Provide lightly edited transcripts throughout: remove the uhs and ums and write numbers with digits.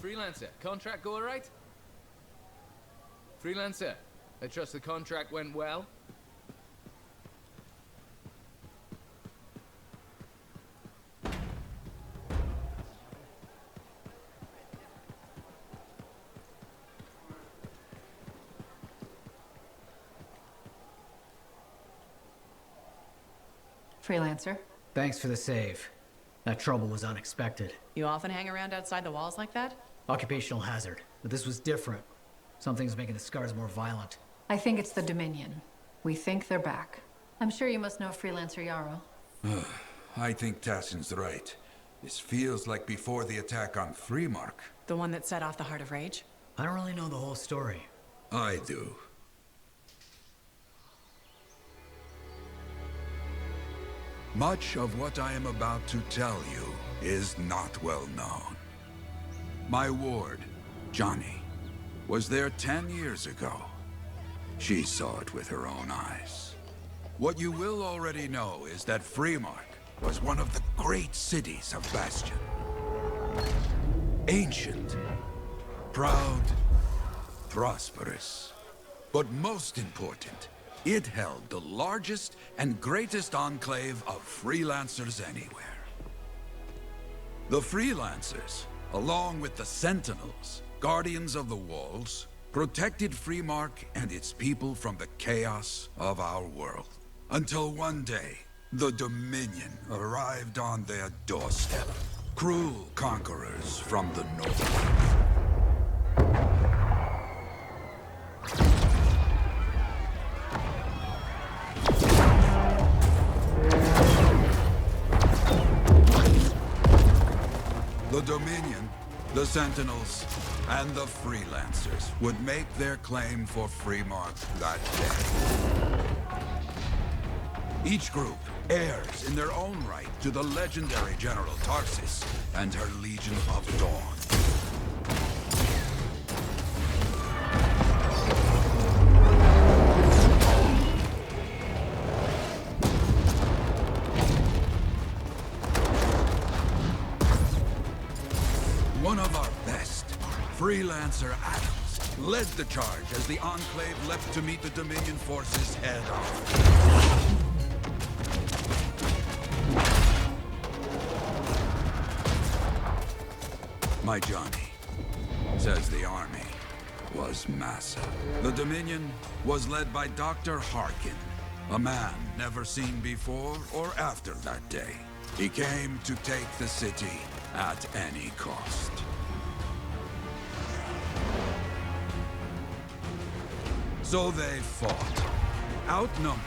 Freelancer, contract go alright? Freelancer, I trust the contract went well? Freelancer. Thanks for the save. That trouble was unexpected. You often hang around outside the walls like that? Occupational hazard. But this was different. Something's making the scars more violent. I think it's the Dominion. We think they're back. I'm sure you must know Freelancer Yarrow. I think Tassin's right. This feels like before the attack on Freemark. The one that set off the Heart of Rage? I don't really know the whole story. I do. Much of what I am about to tell you is not well known. My ward, Johnny, was there 10 years ago. She saw it with her own eyes. What you will already know is that Freemark was one of the great cities of Bastion. Ancient, proud, prosperous. But most important, it held the largest and greatest enclave of freelancers anywhere. The freelancers, along with the Sentinels, guardians of the walls, protected Freemark and its people from the chaos of our world. Until one day, the Dominion arrived on their doorstep. Cruel conquerors from the north. The Dominion, the Sentinels, and the Freelancers would make their claim for Freemark that day. Each group heirs in their own right to the legendary General Tarsis and her Legion of Dawn. One of our best, Freelancer Adams, led the charge as the Enclave leapt to meet the Dominion forces head-on. My Johnny says the army was massive. The Dominion was led by Dr. Harkin, a man never seen before or after that day. He came to take the city at any cost. So they fought. Outnumbered,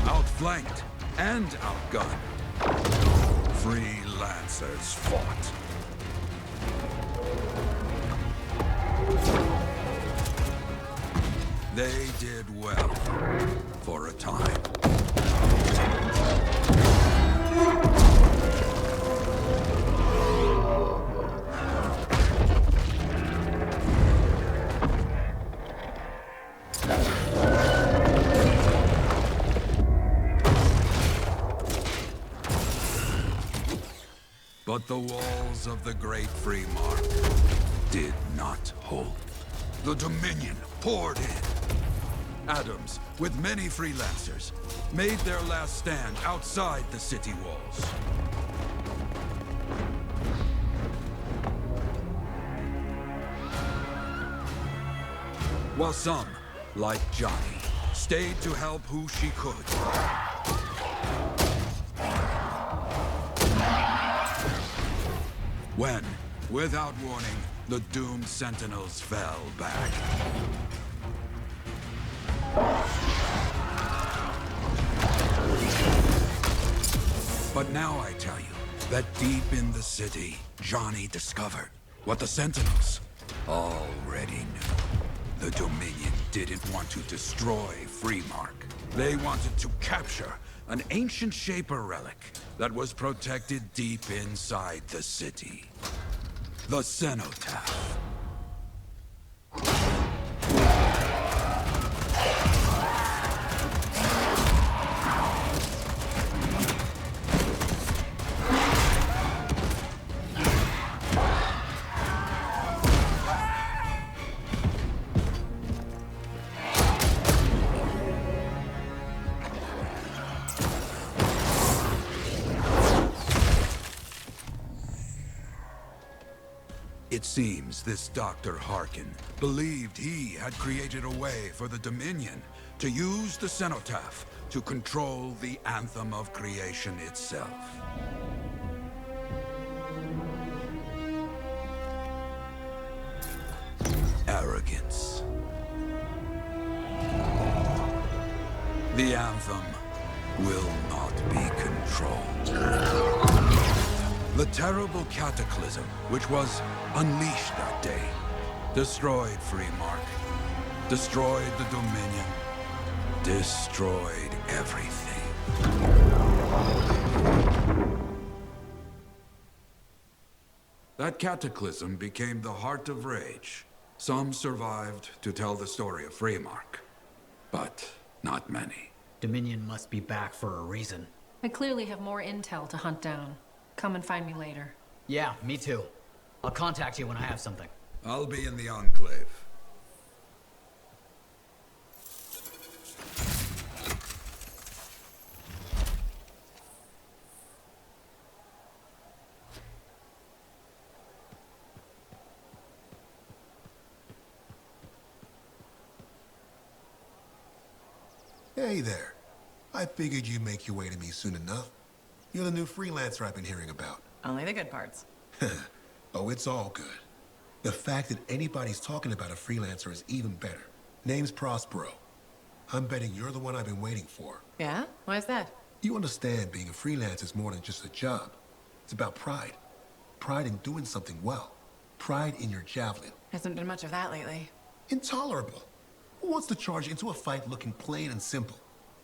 outflanked, and outgunned. Freelancers fought. They did well for a time. But the walls of the Great Freemark did not hold. The Dominion poured in. Adams, with many freelancers, made their last stand outside the city walls. While some, like Johnny, stayed to help who she could. When, without warning, the doomed Sentinels fell back. But now I tell you that deep in the city, Johnny discovered what the Sentinels already knew. The Dominion didn't want to destroy Freemark. They wanted to capture an ancient Shaper relic that was protected deep inside the city. The Cenotaph. It seems this Dr. Harkin believed he had created a way for the Dominion to use the Cenotaph to control the Anthem of creation itself. Arrogance. The Anthem will not be controlled. The terrible cataclysm which was unleashed that day destroyed Freemark, destroyed the Dominion, destroyed everything. That cataclysm became the heart of rage. Some survived to tell the story of Freemark, but not many. Dominion must be back for a reason. I clearly have more intel to hunt down. Come and find me later. Yeah, me too. I'll contact you when I have something. I'll be in the Enclave. Hey there. I figured you'd make your way to me soon enough. You're the new freelancer I've been hearing about. Only the good parts. Oh, it's all good. The fact that anybody's talking about a freelancer is even better. Name's Prospero. I'm betting you're the one I've been waiting for. Yeah? Why's that? You understand being a freelancer is more than just a job. It's about pride. Pride in doing something well. Pride in your javelin. Hasn't been much of that lately. Intolerable. Who wants to charge into a fight looking plain and simple?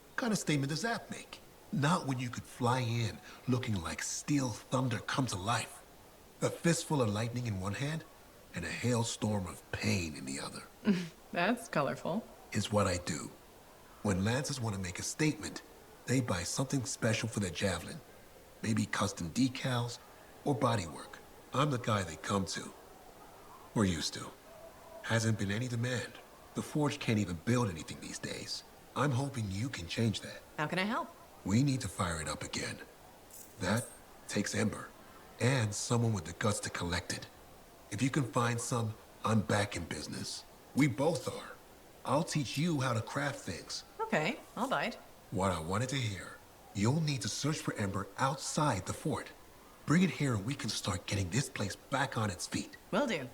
What kind of statement does that make? Not when you could fly in looking like steel thunder come to life. A fistful of lightning in one hand and a hailstorm of pain in the other. That's colorful. Is what I do. When Lancers want to make a statement, they buy something special for their javelin. Maybe custom decals or bodywork. I'm the guy they come to. Or used to. Hasn't been any demand. The Forge can't even build anything these days. I'm hoping you can change that. How can I help? We need to fire it up again. That takes Ember. And someone with the guts to collect it. If you can find some, I'm back in business. We both are. I'll teach you how to craft things. Okay, I'll bite. What I wanted to hear. You'll need to search for Ember outside the fort. Bring it here and we can start getting this place back on its feet. Will do.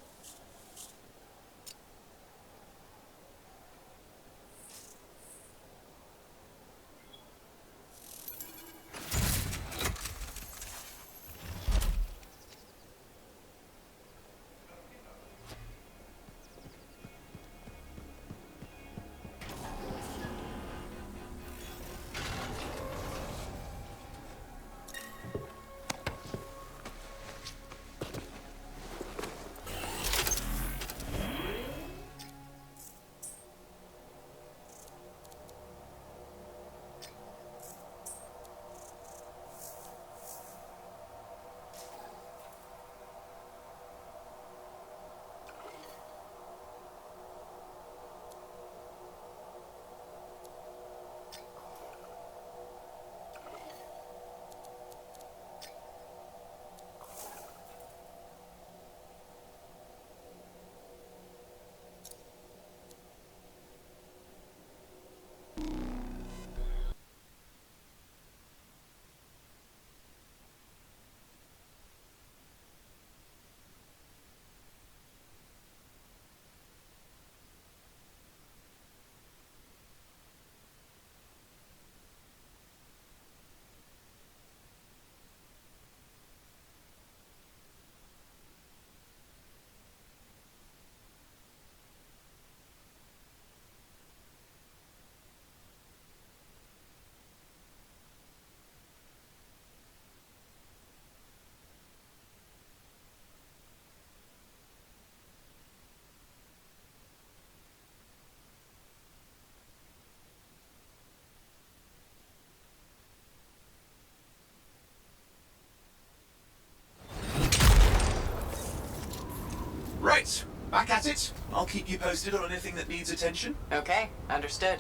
Right, back at it. I'll keep you posted on anything that needs attention. Okay, understood.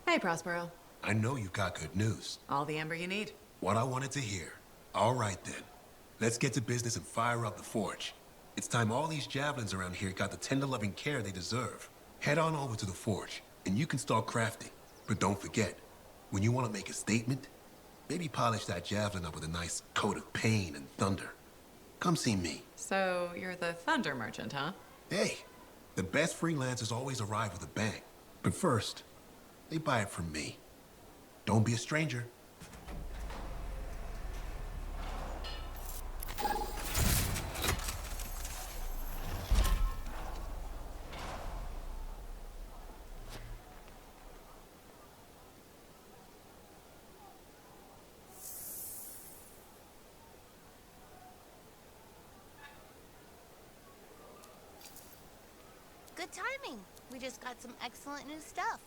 Hey, Prospero. I know you got good news. All the amber you need. What I wanted to hear. All right then. Let's get to business and fire up the forge. It's time all these javelins around here got the tender loving care they deserve. Head on over to the forge, and you can start crafting. But don't forget, when you want to make a statement, maybe polish that javelin up with a nice coat of pain and thunder. Come see me. So, you're the thunder merchant, huh? Hey, the best freelancers always arrive with a bang. But first, they buy it from me. Don't be a stranger. Good timing. We just got some excellent new stuff.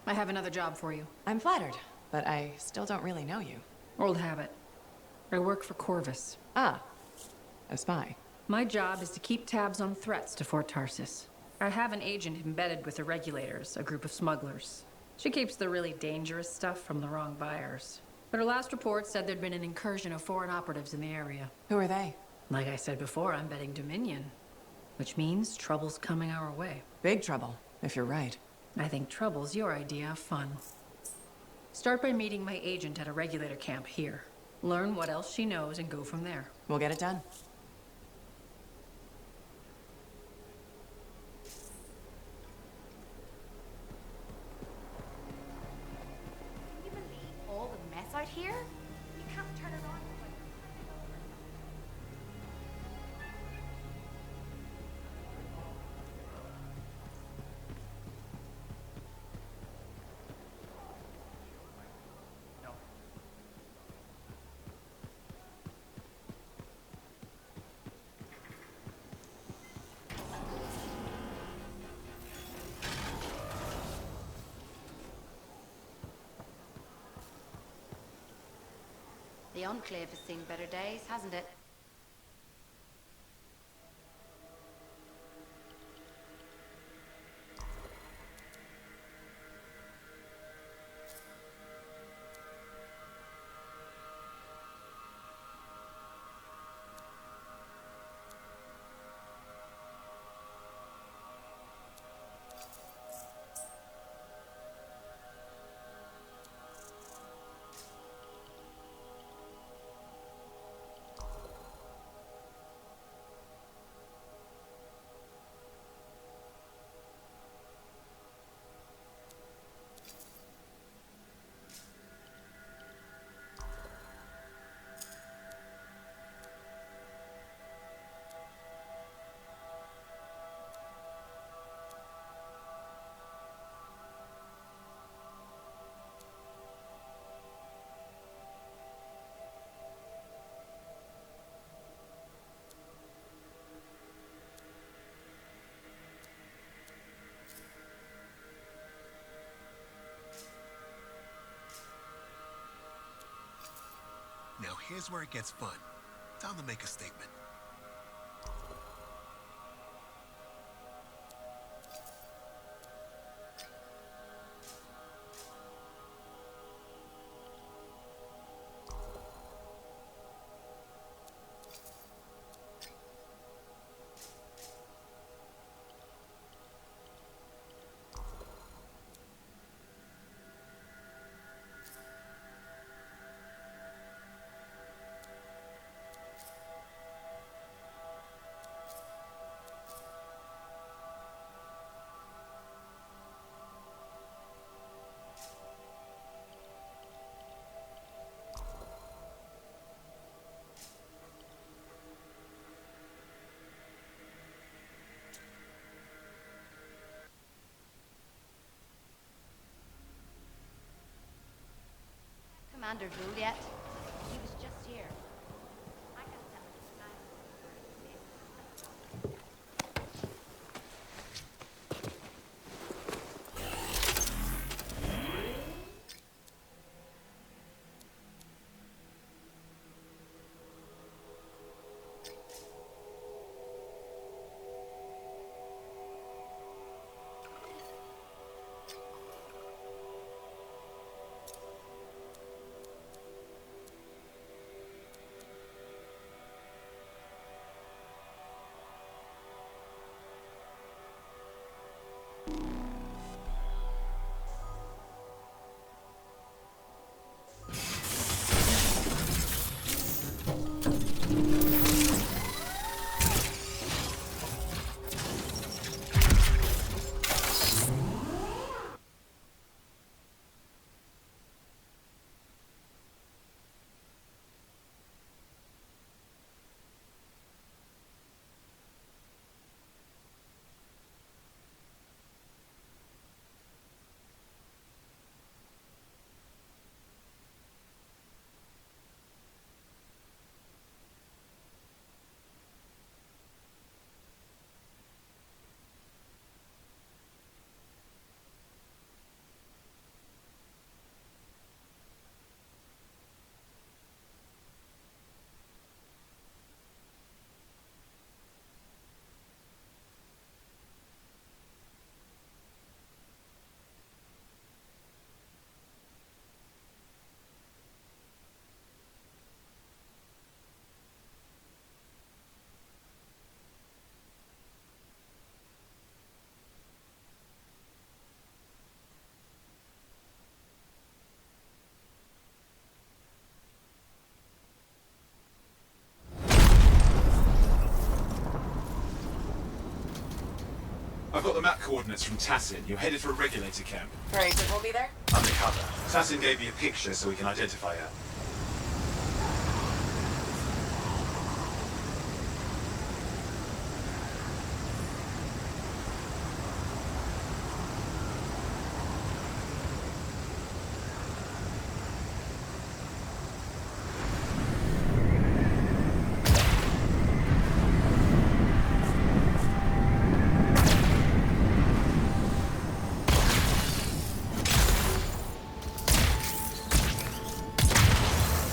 I have another job for you. I'm flattered, but I still don't really know you. Old habit. I work for Corvus. Ah, a spy. My job is to keep tabs on threats to Fort Tarsis. I have an agent embedded with the regulators, a group of smugglers. She keeps the really dangerous stuff from the wrong buyers. But her last report said there'd been an incursion of foreign operatives in the area. Who are they? Like I said before, I'm betting Dominion. Which means trouble's coming our way. Big trouble, if you're right. I think trouble's your idea of fun. Start by meeting my agent at a regulator camp here. Learn what else she knows and go from there. We'll get it done. Can you believe all the mess out here? You can't turn it on. The Enclave has seen better days, hasn't it? Now here's where it gets fun. Time to make a statement. Commander Juliet. He was just here. I can tell got the map coordinates from Tassin. You're headed for a regulator camp. Great, and we'll be there? Undercover. Tassin gave me a picture so we can identify her.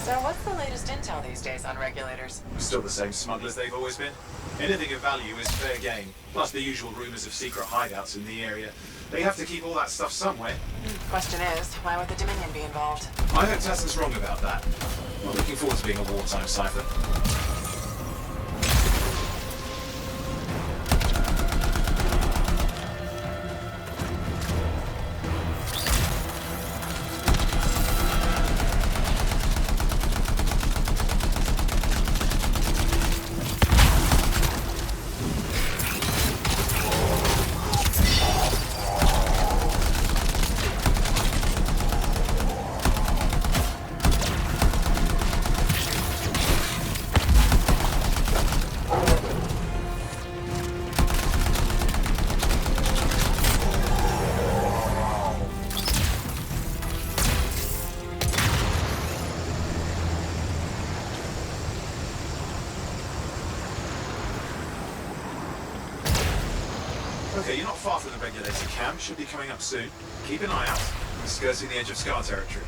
So what's the latest intel these days on regulators? Still the same smugglers they've always been. Anything of value is fair game. Plus the usual rumors of secret hideouts in the area. They have to keep all that stuff somewhere. Question is, why would the Dominion be involved? I hope Tassin's wrong about that. I'm looking forward to being a wartime cipher. Okay, you're not far from the regulator camp. Should be coming up soon. Keep an eye out. We're skirting the edge of Scar territory.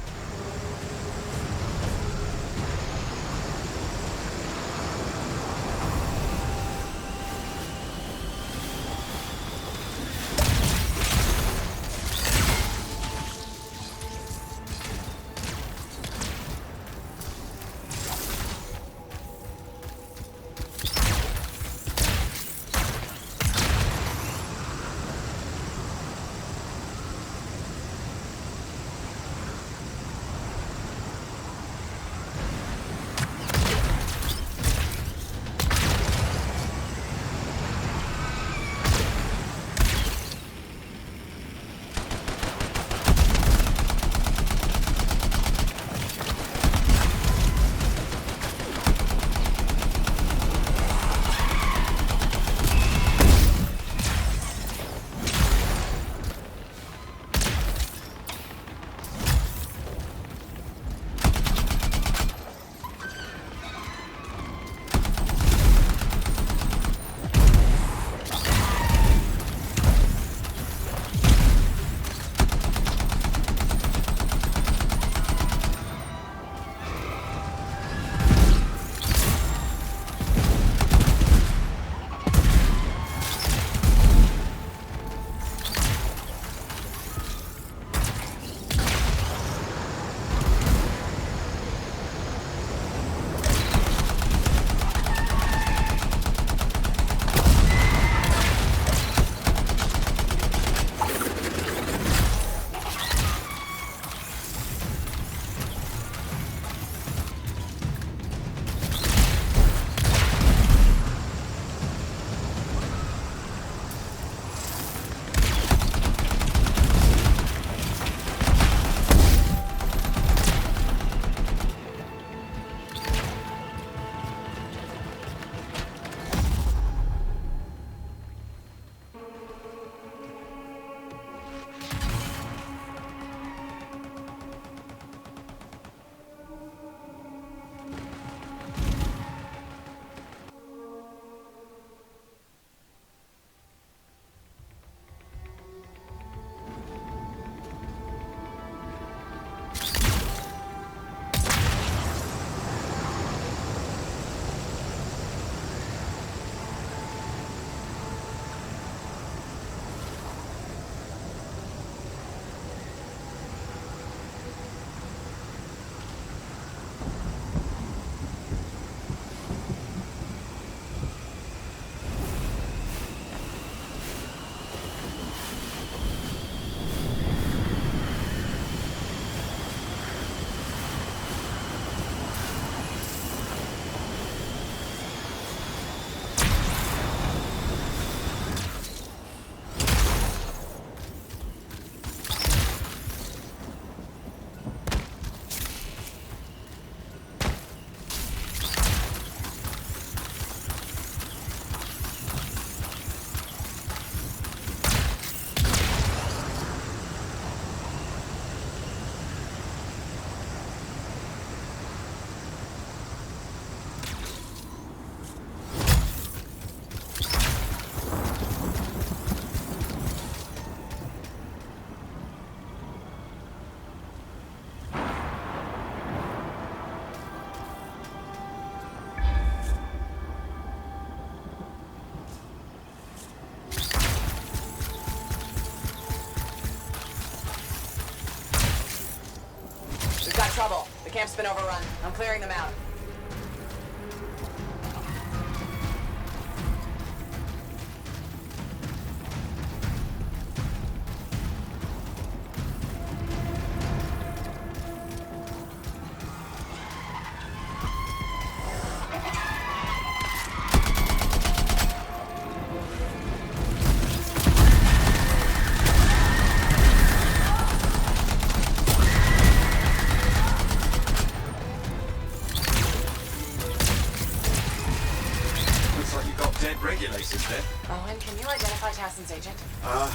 Outposts been overrun. I'm clearing them out. Owen, can you identify Tassin's agent? I'm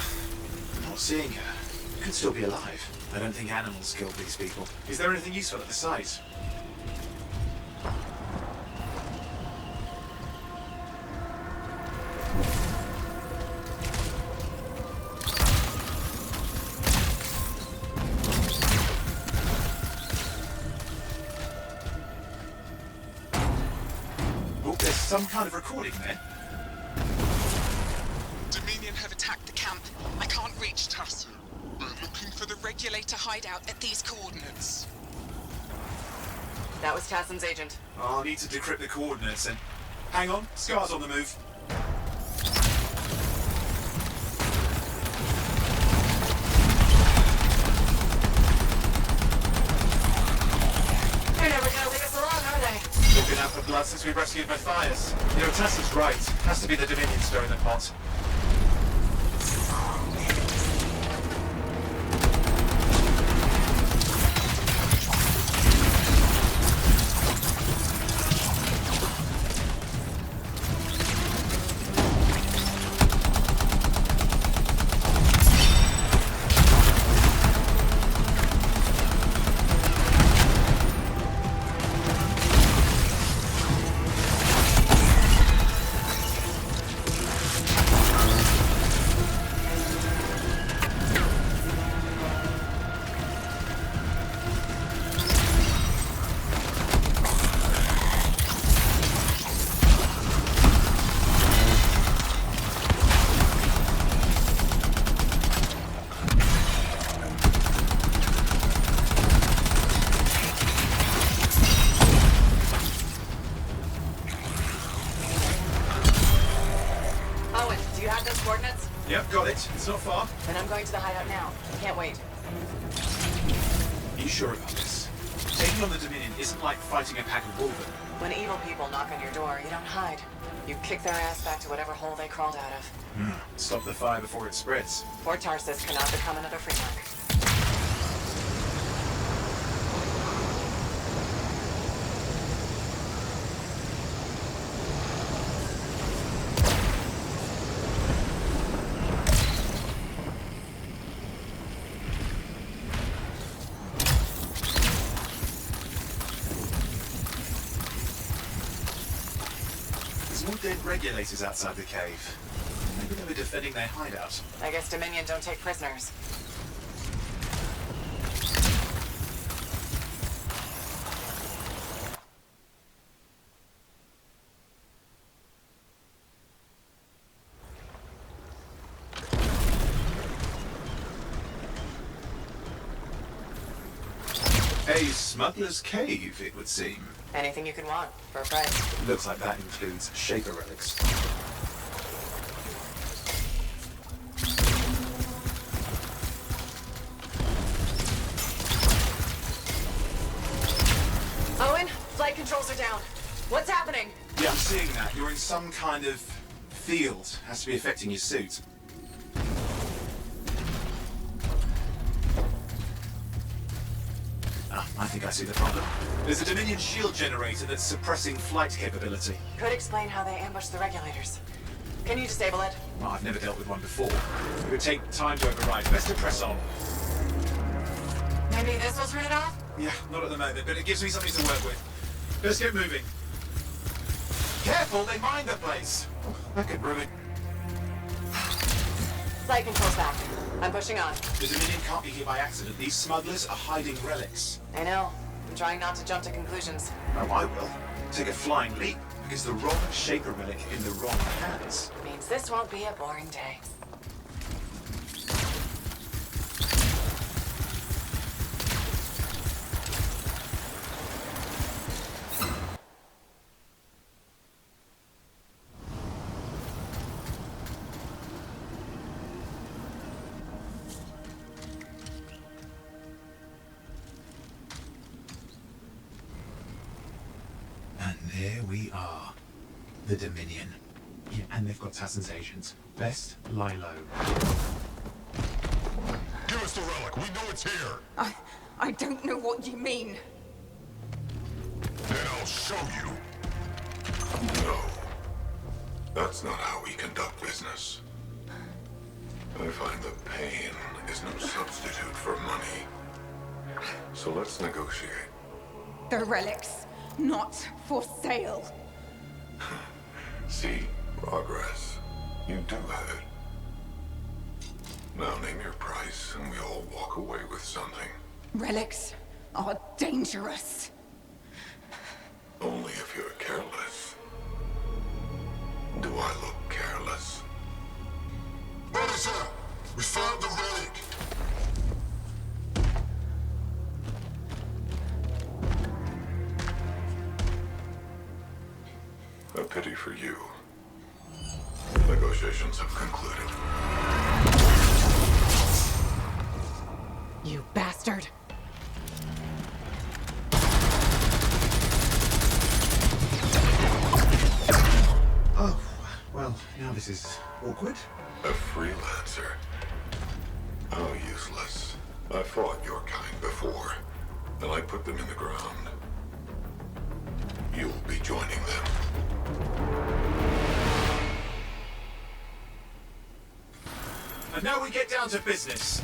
not seeing her. Could still be alive. I don't think animals killed these people. Is there anything useful at the site? Oh, there's some kind of recording there. Dominion have attacked the camp. I can't reach Tassin. We're looking for the regulator hideout at these coordinates. That was Tassin's agent. I'll need to decrypt the coordinates and... Hang on, Scar's on the move. They're never gonna leave us alone, are they? They've been out for blood since we rescued Matthias. You know, Tassin's right. Has to be the Dominion stirring the pot. Yep, got it. It's not far. Then I'm going to the hideout now. Can't wait. Are you sure about this? Taking on the Dominion isn't like fighting a pack of wolverine. When evil people knock on your door, you don't hide. You kick their ass back to whatever hole they crawled out of. Stop the fire before it spreads. Fort Tarsus cannot become another Freemark. There's more dead regulators outside the cave. Maybe they were defending their hideout. I guess Dominion don't take prisoners. A smuggler's cave, it would seem. Anything you can want, for a price. Looks like that includes Shaper relics. Owen, flight controls are down. What's happening? Yeah, I'm seeing that. You're in some kind of field. Has to be affecting your suit. I think I see the problem. There's a Dominion shield generator that's suppressing flight capability. Could explain how they ambushed the regulators. Can you disable it? Well, I've never dealt with one before. It would take time to override. Best to press on. Maybe this will turn it off? Yeah, not at the moment, but it gives me something to work with. Let's get moving. Careful, they mine the place. That could ruin. Flight controls back. I'm pushing on. The Dominion can't be here by accident. These smugglers are hiding relics. I know. I'm trying not to jump to conclusions. Oh, I will. Take a flying leap, because the wrong Shaper relic in the wrong hands. Means this won't be a boring day. Here we are. The Dominion. Yeah, and they've got Tassin's agents. Best lie low. Give us the relic. We know it's here. I don't know what you mean. Then I'll show you. No. That's not how we conduct business. I find that pain is no substitute for money. So let's negotiate. The relic's not for sale. See, progress. You do have it. Now name your price and we all walk away with something. Relics are dangerous. Only if you're careless. Do I look careless? Officer, we found the relic. A pity for you. Negotiations have concluded. You bastard. Oh, well, now this is awkward. A freelancer? How useless. I fought your kind before, and I put them in the ground. You'll be joining them. And now we get down to business.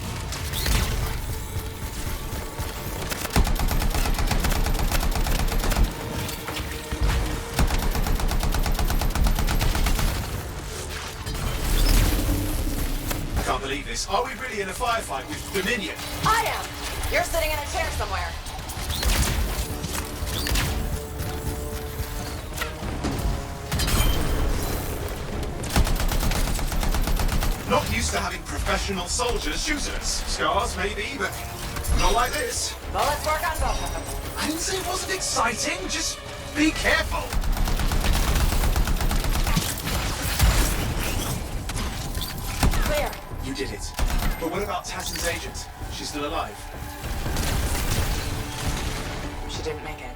I can't believe this. Are we really in a firefight with Dominion? I am! You're sitting in a chair somewhere. Not used to having professional soldiers shoot at us. Scars, maybe, but not like this. Well, let's work on both of them. I didn't say it wasn't exciting. Just be careful. Clear. You did it. But what about Tassin's agent? She's still alive. She didn't make it.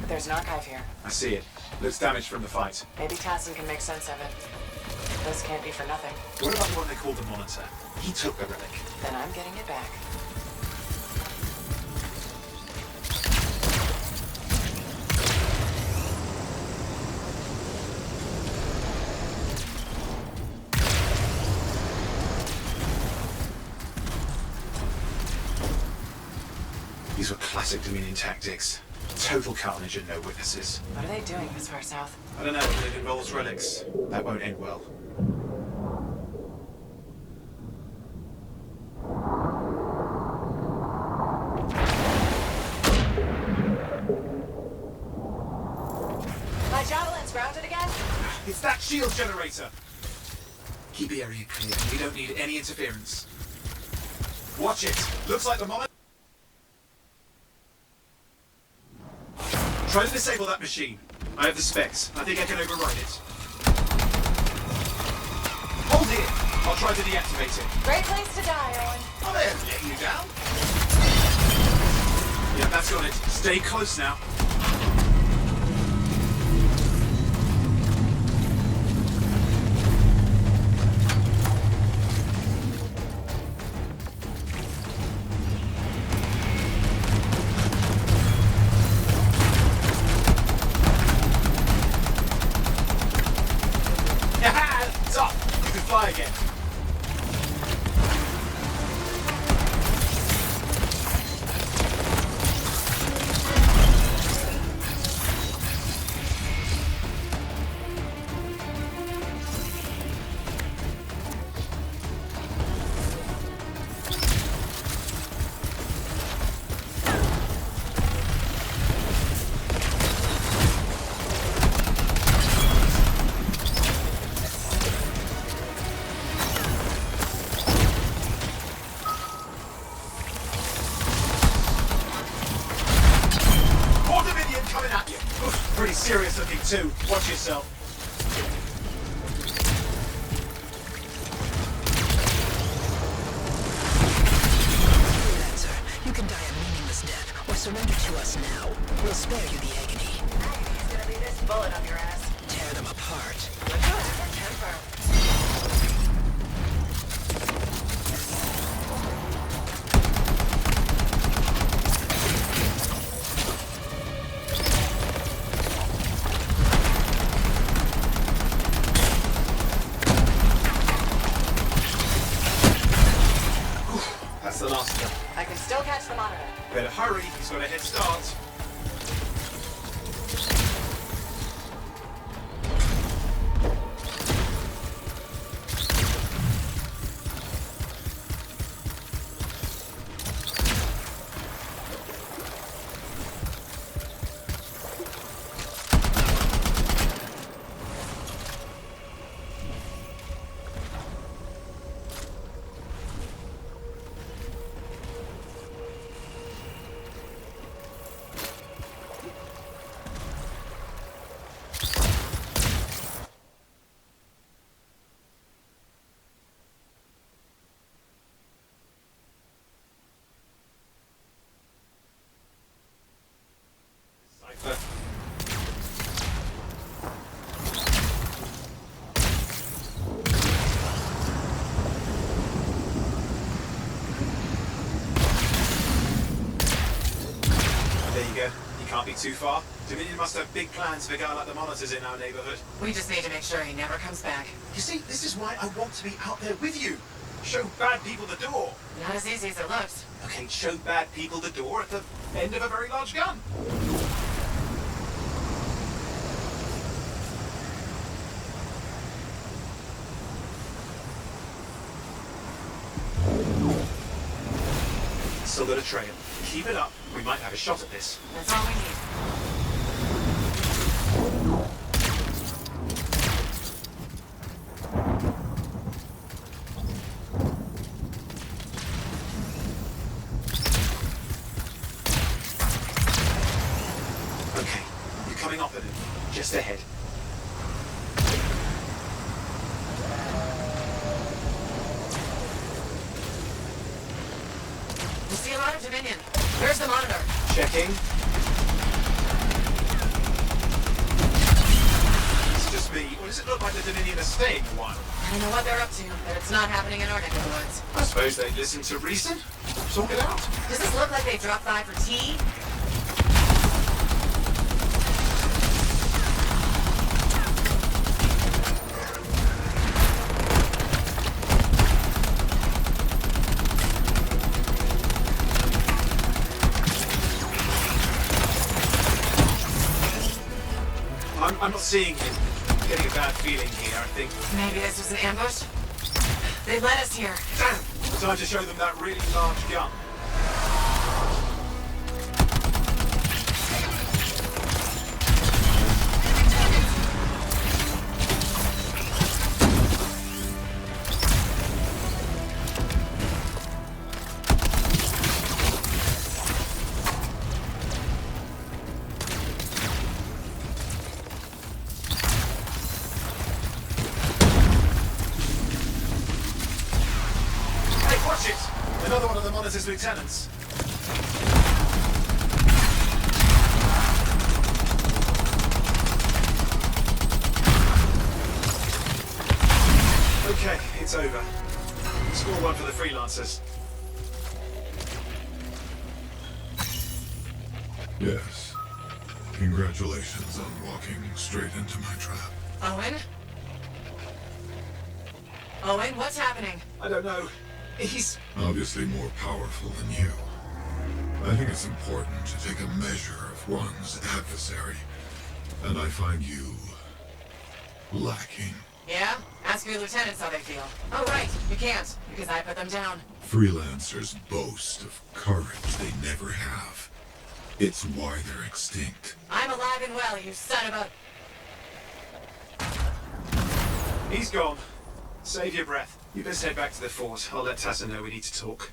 But there's an archive here. I see it. Looks damaged from the fight. Maybe Tassin can make sense of it. This can't be for nothing. What about the one they called the Monitor? He took the relic. Then I'm getting it back. These were classic Dominion tactics. Total carnage and no witnesses. What are they doing this far south? I don't know, but it involves relics. That won't end well. My javelin's grounded again? It's that shield generator! Keep the area clear. We don't need any interference. Watch it! Looks like the monitor. Try to disable that machine. I have the specs. I think I can override it. Hold here. I'll try to deactivate it. Great place to die, Owen. Oh, there, letting you down. Yeah, that's got it. Stay close now. It's off. You can fly again. Coming at you. Oof, pretty serious looking too. Watch yourself. Freelancer, you can die a meaningless death or surrender to us now. We'll spare you the agony. Better hurry, he's got a head start. There you go. You can't be too far. Dominion must have big plans for a guy like the monitors in our neighborhood. We just need to make sure he never comes back. You see, this is why I want to be out there with you. Show bad people the door. Not as easy as it looks. Okay, show bad people the door at the end of a very large gun. Still got a trail. Keep it up. We might have a shot at this. That's all we need. Okay, you're coming up at it. Just ahead. We see a lot of Dominion. Where's the monitor? Checking. It's just me. Or does it look like the Dominion are staying a while? I don't know what they're up to, but it's not happening in our neck of the woods. I suppose they'd listen to reason. Talk it out. Does this look like they dropped by for tea? I'm not seeing him. I'm getting a bad feeling here, I think. Maybe this was an ambush? They led us here. Damn! Time to show them that really large gun. Another one of the monitor's lieutenants. Okay, it's over. Score one for the freelancers. Yes. Congratulations on walking straight into my trap. Owen? Owen, what's happening? I don't know. He's Obviously more powerful than you. I think it's important to take a measure of one's adversary. And I find you lacking. Yeah? Ask your lieutenants how they feel. Oh, right. You can't, because I put them down. Freelancers boast of courage they never have. It's why they're extinct. I'm alive and well, you son of a... He's gone. Save your breath. You best head back to the fort. I'll let Tassa know we need to talk.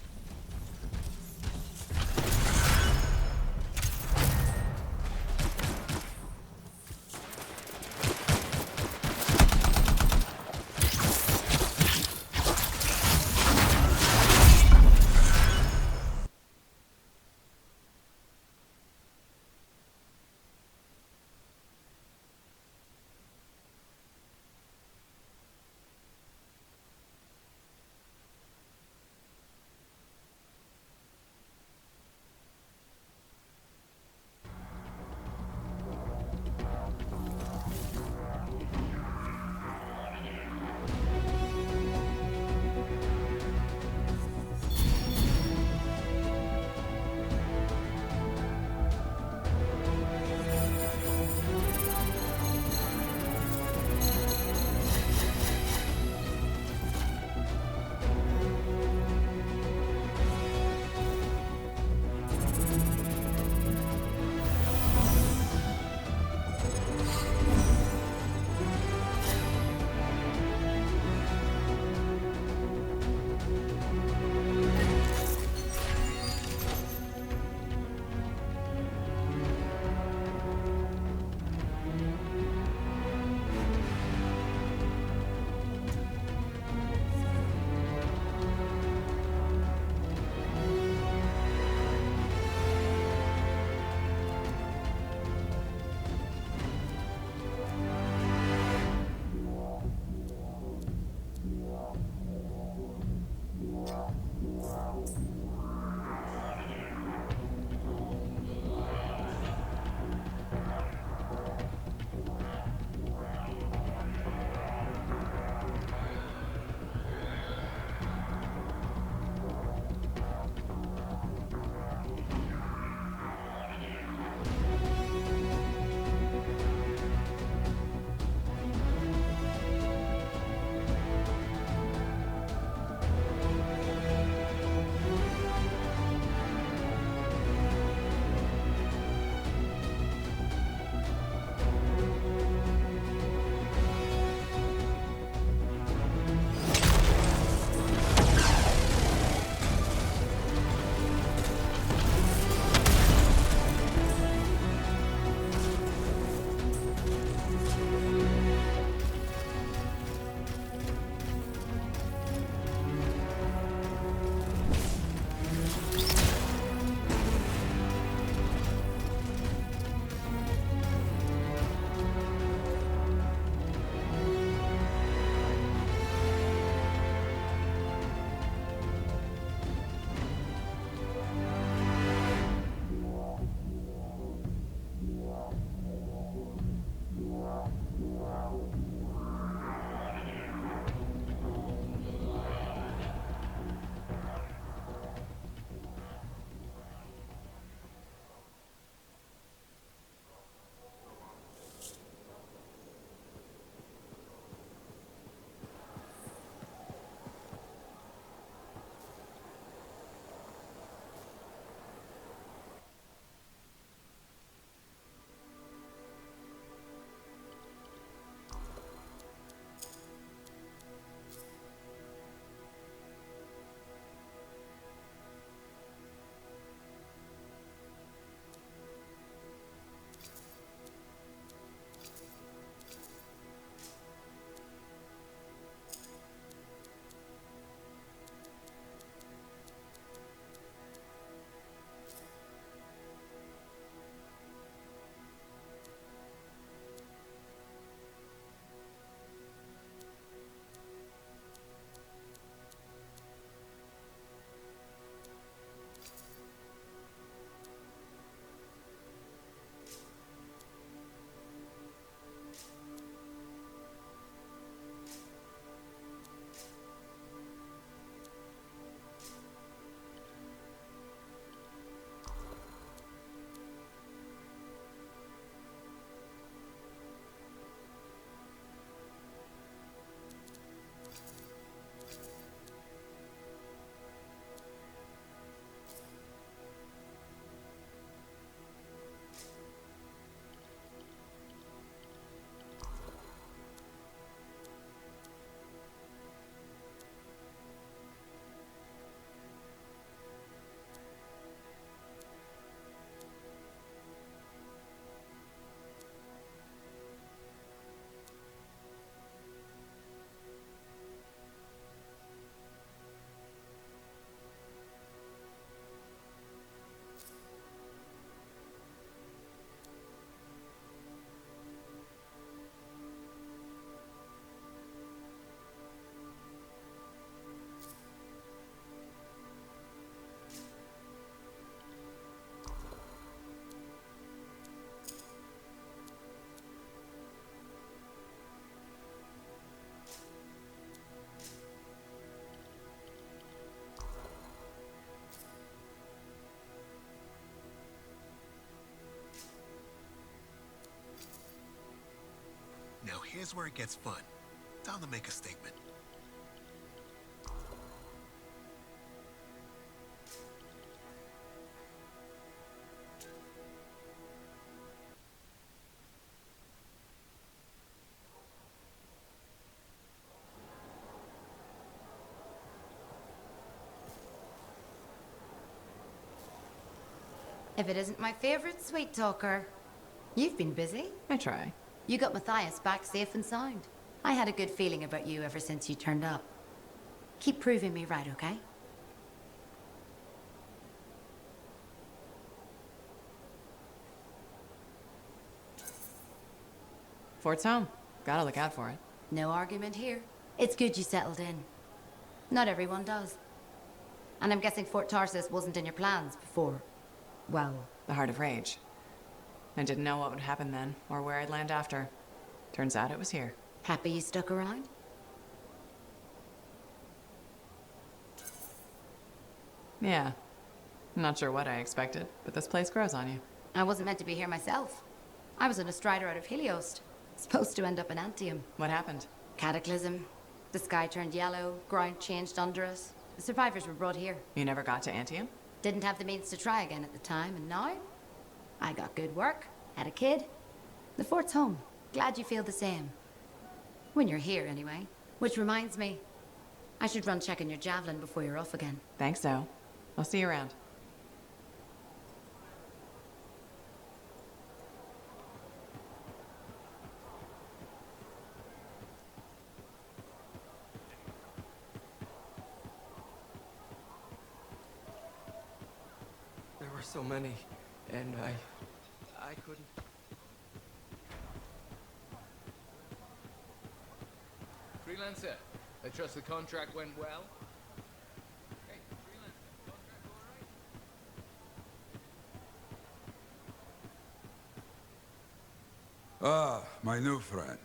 Now here's where it gets fun. Time to make a statement. If it isn't my favorite sweet talker. You've been busy. I try. You got Matthias back safe and sound. I had a good feeling about you ever since you turned up. Keep proving me right, okay? Fort's home. Gotta look out for it. No argument here. It's good you settled in. Not everyone does. And I'm guessing Fort Tarsis wasn't in your plans before. Well, The Heart of Rage. I didn't know what would happen then, or where I'd land after. Turns out it was here. happy you stuck around? Yeah. Not sure what I expected, but this place grows on you. I wasn't meant to be here myself. I was on a strider out of Heliost. Supposed to end up in Anthem. What happened? Cataclysm. The sky turned yellow, ground changed under us. The survivors were brought here. You never got to Anthem? Didn't have the means to try again at the time, and now? I got good work, had a kid. The fort's home. Glad you feel the same. When you're here, anyway. Which reminds me, I should run checking your javelin before you're off again. Thanks, though. I'll see you around. There were so many, and I couldn't. Freelancer, I trust the contract went well. Hey, Freelancer, contract all right? Ah, my new friend.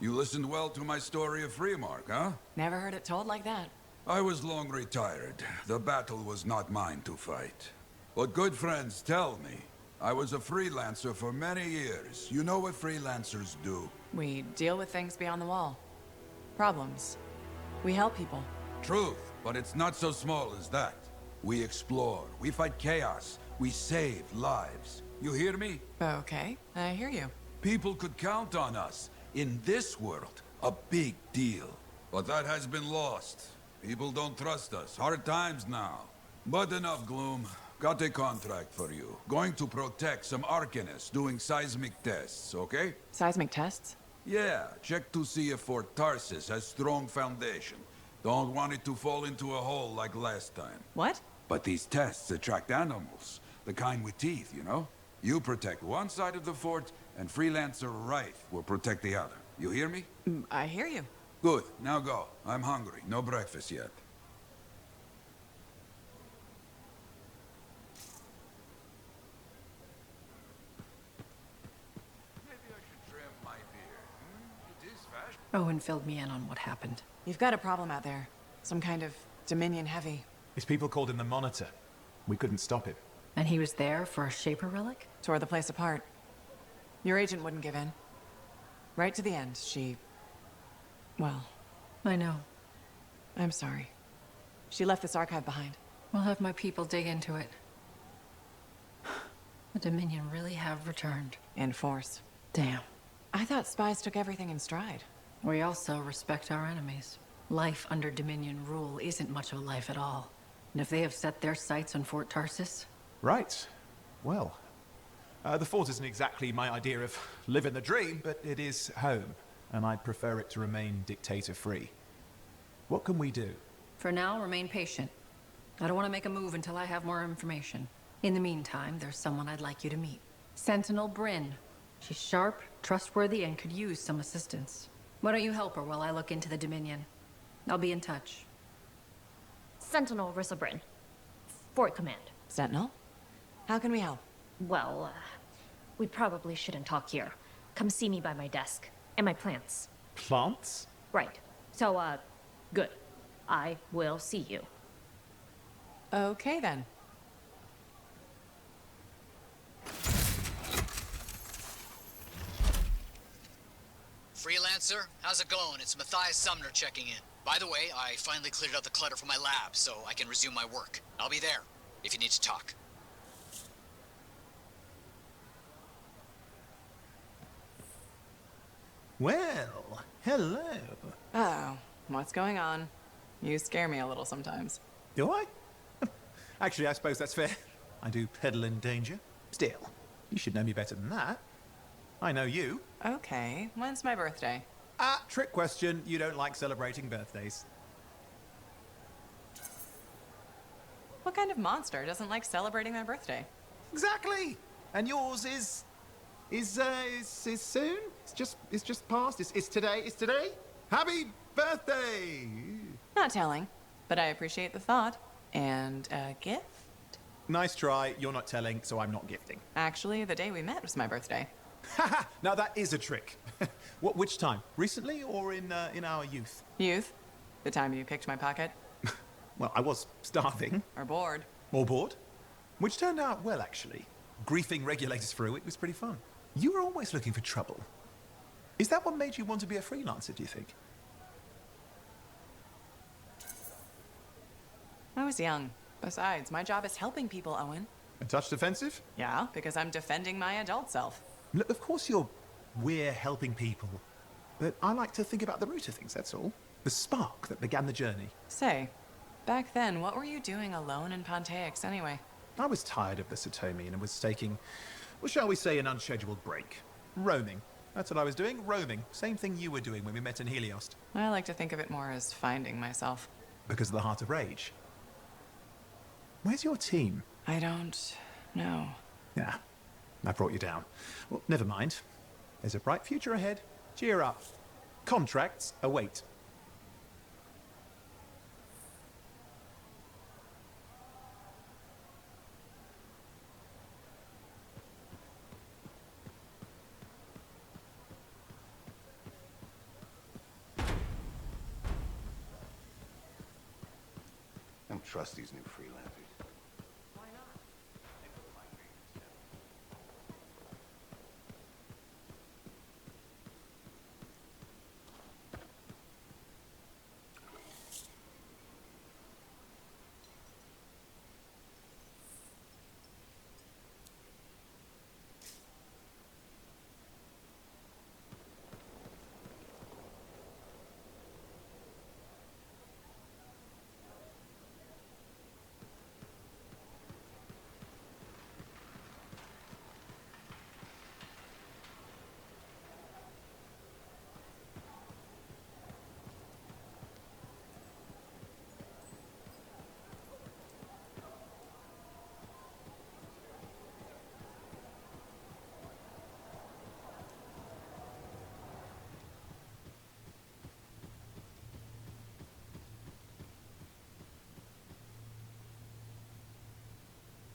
You listened well to my story of Freemark, huh? Never heard it told like that. I was long retired. The battle was not mine to fight. But good friends tell me. I was a freelancer for many years. You know what freelancers do? We deal with things beyond the wall. Problems. We help people. Truth, but it's not so small as that. We explore, we fight chaos, we save lives. You hear me? Okay, I hear you. People could count on us. In this world, a big deal. But that has been lost. People don't trust us. Hard times now. But enough gloom. Got a contract for you. Going to protect some Arcanists doing seismic tests, okay? Seismic tests? Yeah, check to see if Fort Tarsis has strong foundation. Don't want it to fall into a hole like last time. What? But these tests attract animals. The kind with teeth, you know? You protect one side of the fort, and Freelancer Wraith will protect the other. You hear me? I hear you. Good, now go. I'm hungry. No breakfast yet. Owen filled me in on what happened. You've got a problem out there. Some kind of Dominion heavy. His people called him the Monitor. We couldn't stop him. And he was there for a Shaper relic? Tore the place apart. Your agent wouldn't give in. Right to the end, she... Well... I know. I'm sorry. She left this archive behind. We'll have my people dig into it. The Dominion really have returned. In force. Damn. I thought spies took everything in stride. We also respect our enemies. Life under Dominion rule isn't much of a life at all. And if they have set their sights on Fort Tarsis... Right. Well, the fort isn't exactly my idea of living the dream, but it is home, and I'd prefer it to remain dictator-free. What can we do? For now, remain patient. I don't want to make a move until I have more information. In the meantime, there's someone I'd like you to meet. Sentinel Bryn. She's sharp, trustworthy, and could use some assistance. Why don't you help her while I look into the Dominion? I'll be in touch. Sentinel Rissa Bryn. Fort Command. Sentinel? How can we help? Well, we probably shouldn't talk here. Come see me by my desk. And my plants. Plants? Right. So, good. I will see you. Okay, then. Freelancer, how's it going? It's Matthias Sumner checking in. By the way, I finally cleared out the clutter from my lab, so I can resume my work. I'll be there, if you need to talk. Well, hello. Oh, what's going on? You scare me a little sometimes. Do I? Actually, I suppose that's fair. I do peddle in danger. Still, you should know me better than that. I know you. Okay, when's my birthday? Ah, trick question. You don't like celebrating birthdays. What kind of monster doesn't like celebrating their birthday? Exactly. And yours is soon. It's just past. It's today. It's today. Happy birthday. Not telling, but I appreciate the thought. And a gift? Nice try. You're not telling, so I'm not gifting. Actually, the day we met was my birthday. Haha. Now that is a trick. Which time? Recently or in our youth? Youth? The time you picked my pocket? Well, I was starving. Or bored. Or bored. Which turned out well, actually. Griefing regulators through it was pretty fun. You were always looking for trouble. Is that what made you want to be a freelancer, do you think? I was young. Besides, my job is helping people, Owen. A touch defensive? Yeah, because I'm defending my adult self. Look, of course we're helping people. But I like to think about the root of things, that's all. The spark that began the journey. Say, back then, what were you doing alone in Pontaix anyway? I was tired of the Satomi and was taking, well, shall we say, an unscheduled break. Roaming. That's what I was doing, roaming. Same thing you were doing when we met in Heliost. I like to think of it more as finding myself. Because of the Heart of Rage. Where's your team? I don't know. Yeah, I brought you down. Well, never mind. There's a bright future ahead. Cheer up. Contracts await. I don't trust these new freelancers.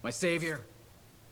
My savior,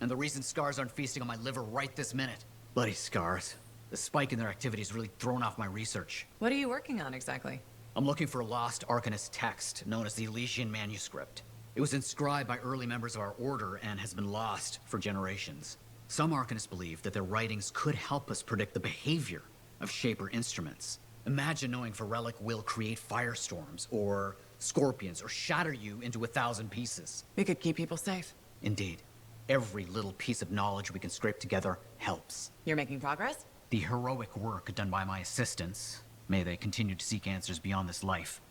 and the reason scars aren't feasting on my liver right this minute. Bloody scars. The spike in their activity has really thrown off my research. What are you working on exactly? I'm looking for a lost Arcanist text known as the Elysian Manuscript. It was inscribed by early members of our order and has been lost for generations. Some Arcanists believe that their writings could help us predict the behavior of Shaper instruments. Imagine knowing if a relic will create firestorms, or scorpions, or shatter you into 1,000 pieces. We could keep people safe. Indeed. Every little piece of knowledge we can scrape together helps. You're making progress? The heroic work done by my assistants, may they continue to seek answers beyond this life,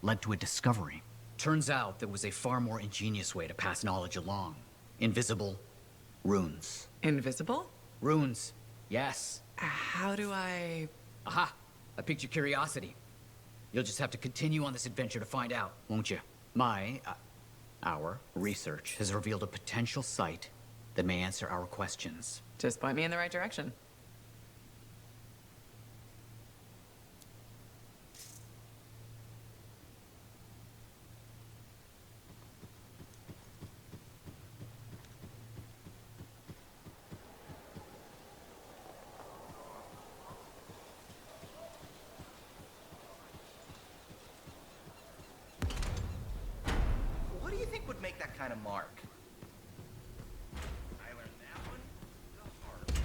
led to a discovery. Turns out there was a far more ingenious way to pass knowledge along. Invisible runes. Invisible? Runes, yes. How do I... Aha! I piqued your curiosity. You'll just have to continue on this adventure to find out, won't you? Our research has revealed a potential site that may answer our questions. Just point me in the right direction. What do you think would make that kind of mark? I learned that one the hard way.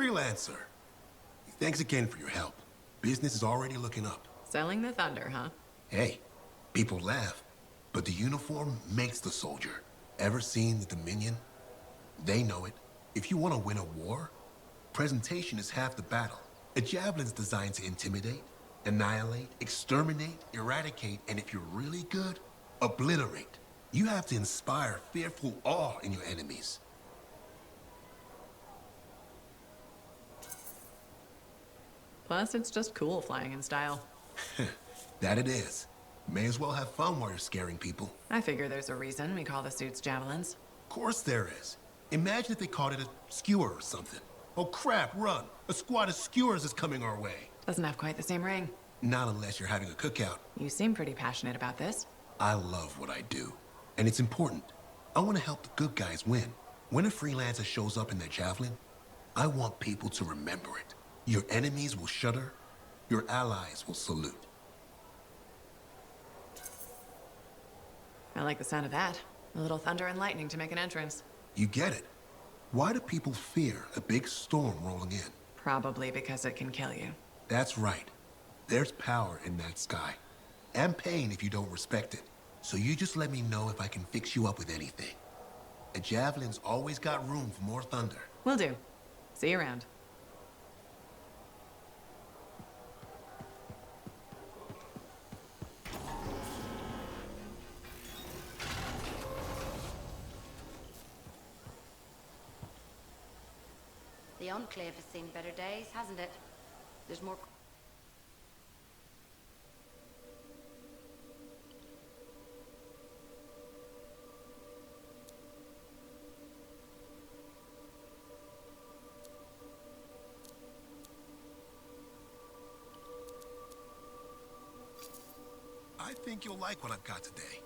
Freelancer. Thanks again for your help. Business is already looking up. Selling the thunder, huh? Hey, people laugh, but the uniform makes the soldier. Ever seen the Dominion? They know it. If you want to win a war, presentation is half the battle. A javelin's designed to intimidate, annihilate, exterminate, eradicate, and if you're really good, obliterate. You have to inspire fearful awe in your enemies. Plus, it's just cool flying in style. That it is. May as well have fun while you're scaring people. I figure there's a reason we call the suits javelins. Of course there is. Imagine if they called it a skewer or something. Oh crap, run! A squad of skewers is coming our way. Doesn't have quite the same ring. Not unless you're having a cookout. You seem pretty passionate about this. I love what I do. And it's important. I want to help the good guys win. When a freelancer shows up in their javelin, I want people to remember it. Your enemies will shudder. Your allies will salute. I like the sound of that. A little thunder and lightning to make an entrance. You get it. Why do people fear a big storm rolling in? Probably because it can kill you. That's right. There's power in that sky. And pain if you don't respect it. So you just let me know if I can fix you up with anything. A javelin's always got room for more thunder. Will do. See you around. The Enclave has seen better days, hasn't it? There's more... I think you'll like what I've got today.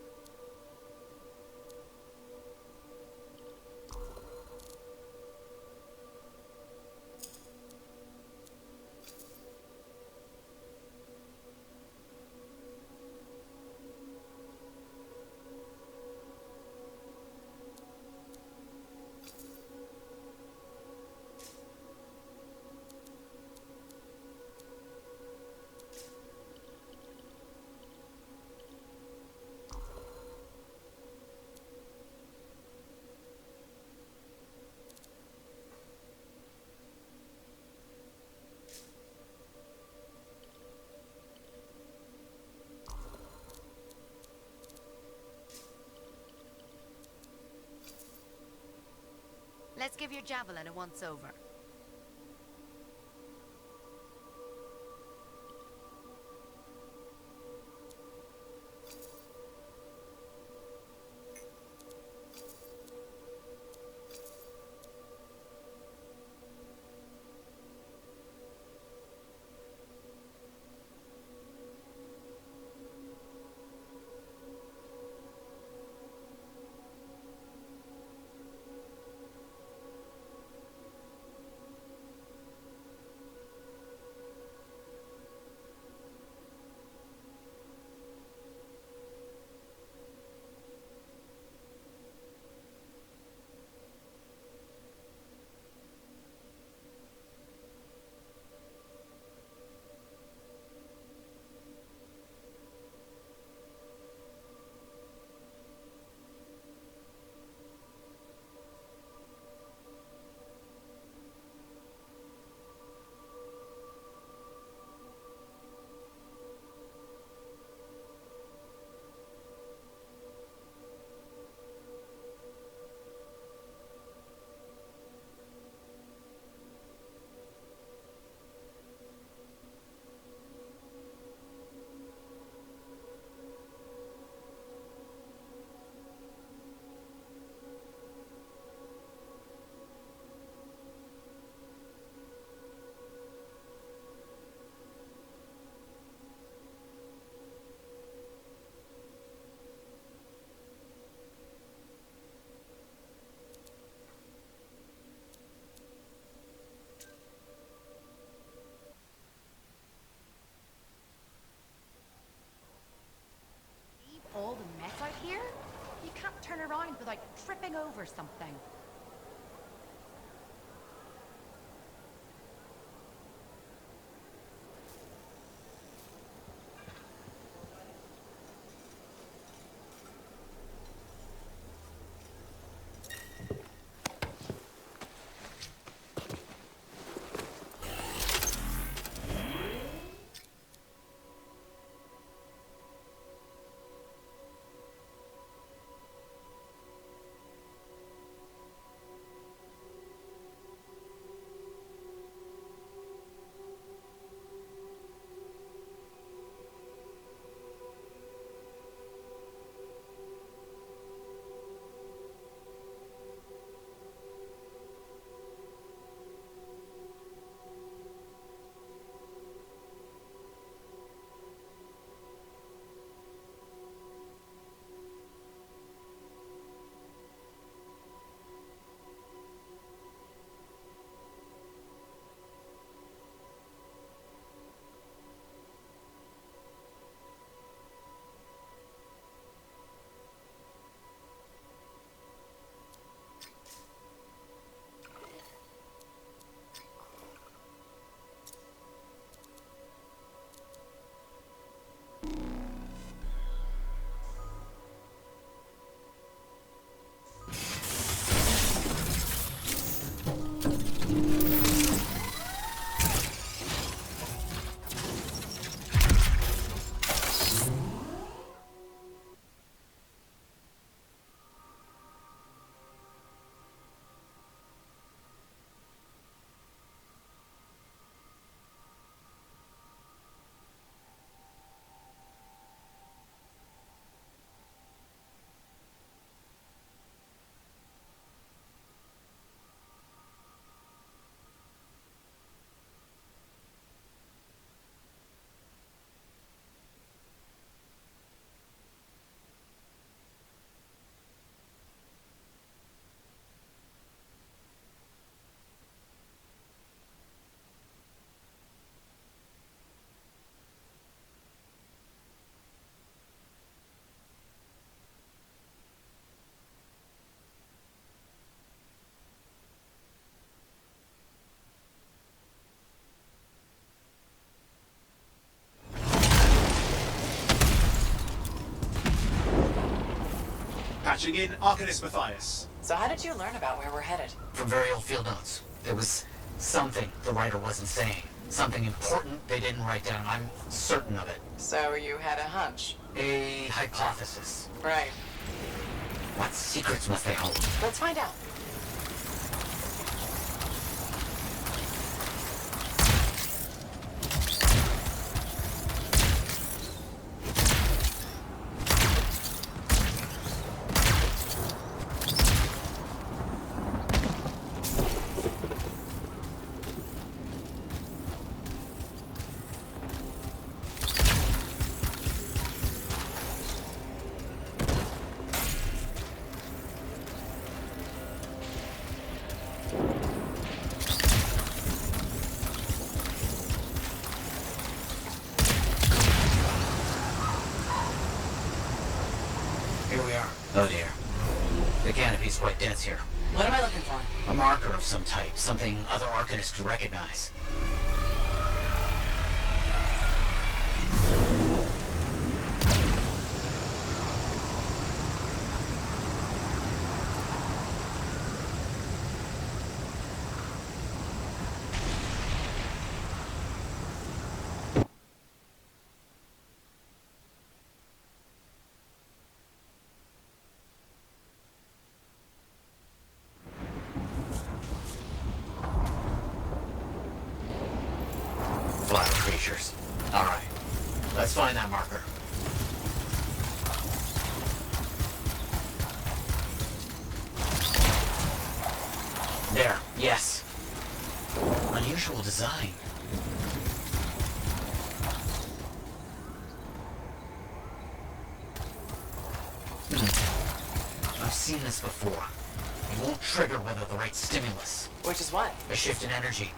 Let's give your javelin a once-over. All the mess out here? You can't turn around without tripping over something. Patching in, Arcanist Matthias. So how did you learn about where we're headed? From very old field notes. There was something the writer wasn't saying. Something important they didn't write down. I'm certain of it. So you had a hunch? A hypothesis. Right. What secrets must they hold? Let's find out. Oh dear. The canopy's quite dense here. What am I looking for? A marker of some type, something other Arcanists could recognize. Flower creatures. Alright. Let's find that marker. There. Yes. Unusual design. I've seen this before. It won't trigger without the right stimulus. Which is what? A shift in energy.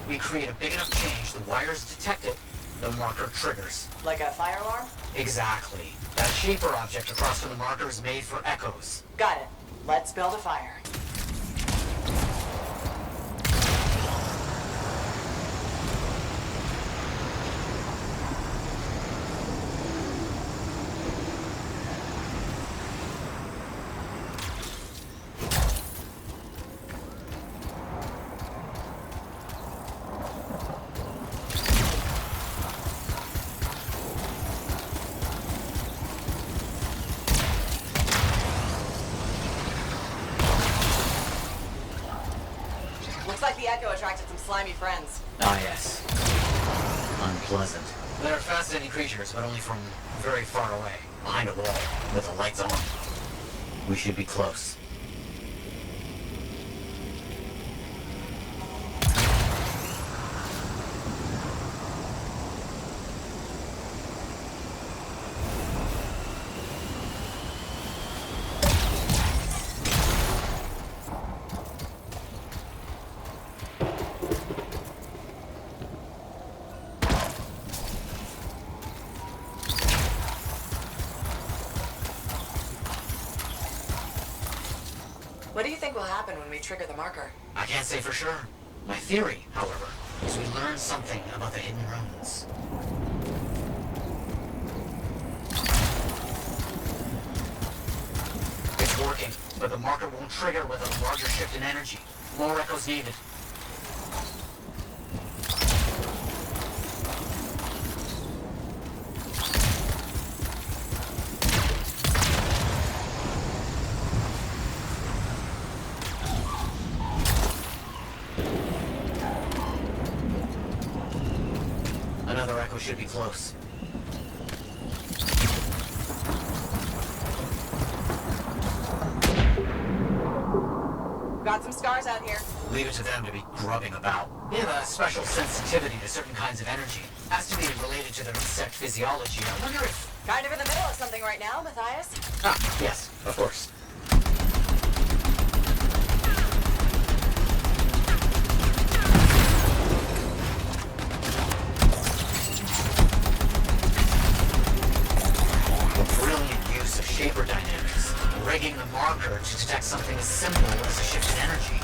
We create a big enough change, the wires detect it, the marker triggers. Like a fire alarm? Exactly. That shaper object across from the marker is made for echoes. Got it. Let's build a fire. Looks like the echo attracted some slimy friends. Ah, yes. Unpleasant. They're fascinating creatures, but only from very far away, behind a wall, with the lights on. We should be close. What do you think will happen when we trigger the marker? I can't say for sure. My theory, however, is we learn something about the hidden runes. It's working, but the marker won't trigger with a larger shift in energy. More echoes needed. Another echo should be close. Got some scars out here. Leave it to them to be grubbing about. They have a special sensitivity to certain kinds of energy, estimated related to their insect physiology. I wonder if... Kind of in the middle of something right now, Matthias. Ah, yes, of course. Shaper dynamics, rigging the marker to detect something as simple as a shift in energy.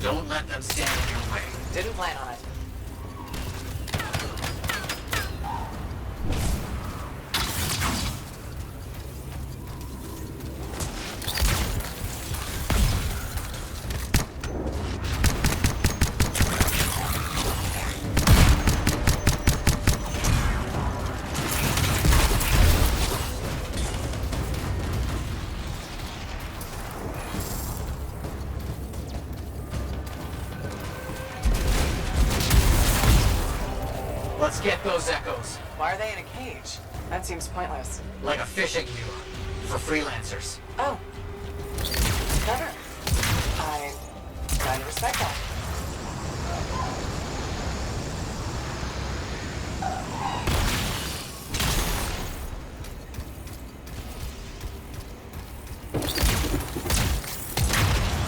Don't let them stand in your way. Didn't plan on it. Let's get those echoes. Why are they in a cage? That seems pointless. Like a fishing lure for freelancers. Oh. Clever. I kind of respect that.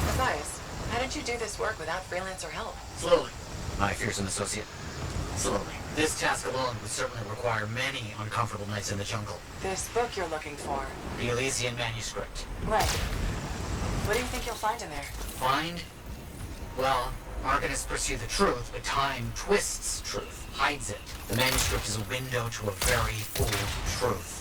Matthias, how did you do this work without freelancer help? Slowly. My fearsome associate. Slowly. This task alone would certainly require many uncomfortable nights in the jungle. This book you're looking for. The Elysian manuscript. Right. What do you think you'll find in there? Find? Well, Arcanists pursue the truth, but time twists truth, hides it. The manuscript is a window to a very old truth.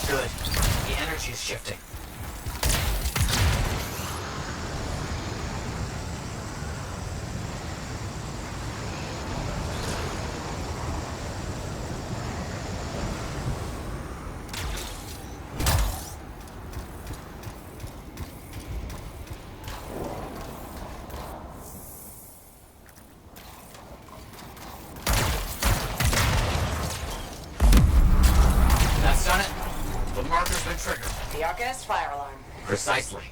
Good. The energy is shifting. That's done it. The marker's been triggered. The Arcanist fire alarm. Precisely.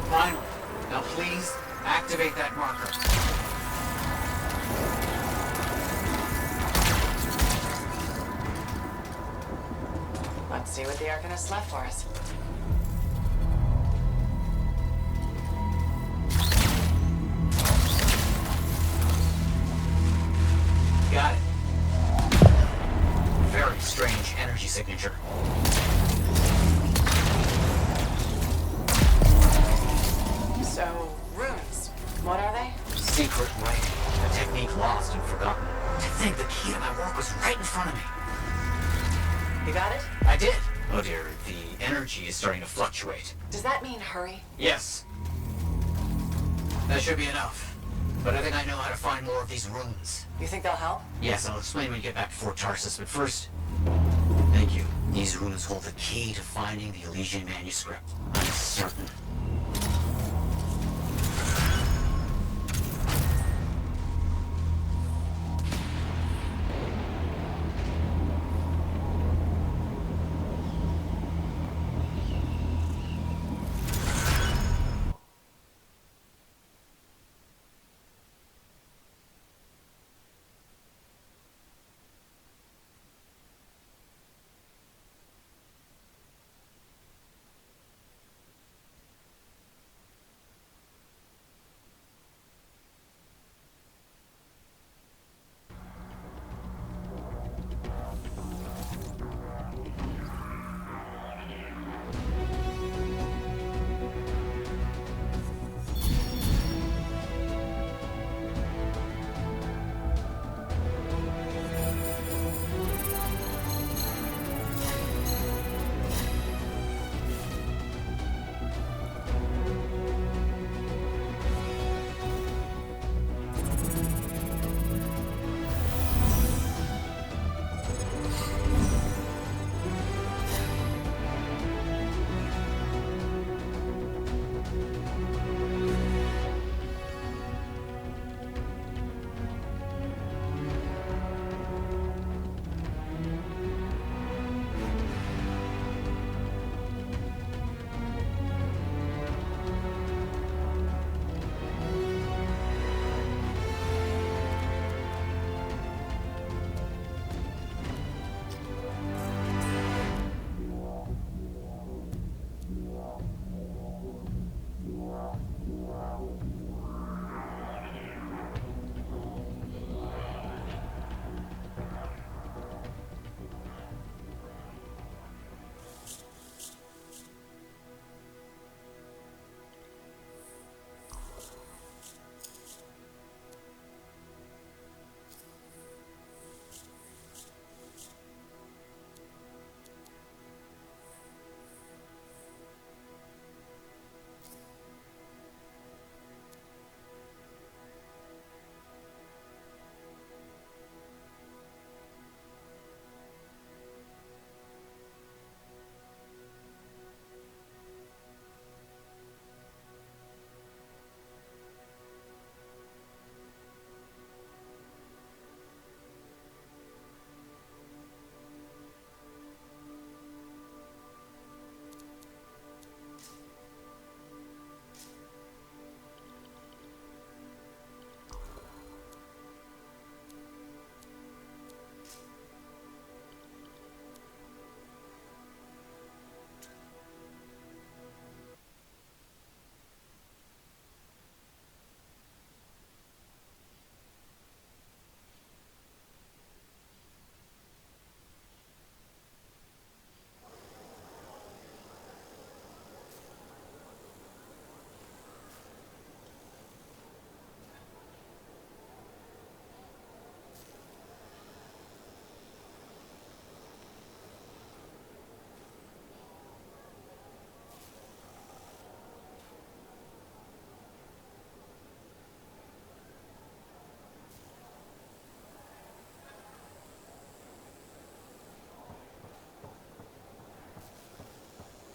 Finally. Now please, activate that marker. Let's see what the Arcanist left for us. Got it. Very strange energy signature. So, runes. What are they? Secret writing. A technique lost and forgotten. To think the key to my work was right in front of me. You got it? I did. Oh dear, the energy is starting to fluctuate. Does that mean hurry? Yes. That should be enough. but I think I know how to find more of these runes. You think they'll help? Yes, I'll explain when we get back to Fort Tarsus, but first, thank you. These runes hold the key to finding the Elysian manuscript. I'm certain.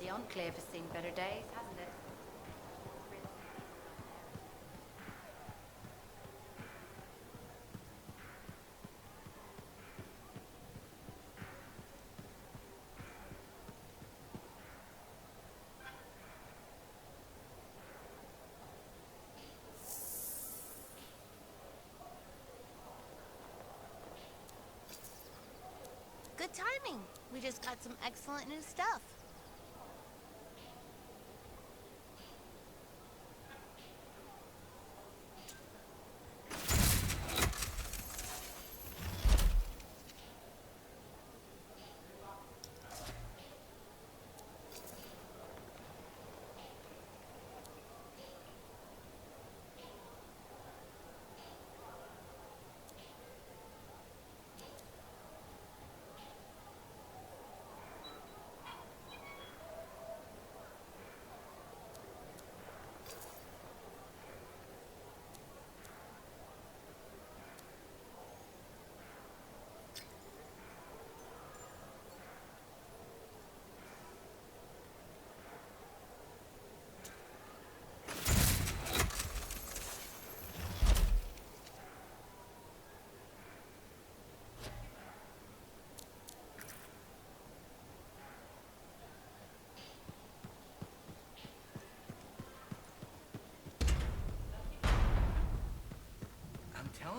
The Enclave has seen better days, hasn't it? Good timing. We just got some excellent new stuff.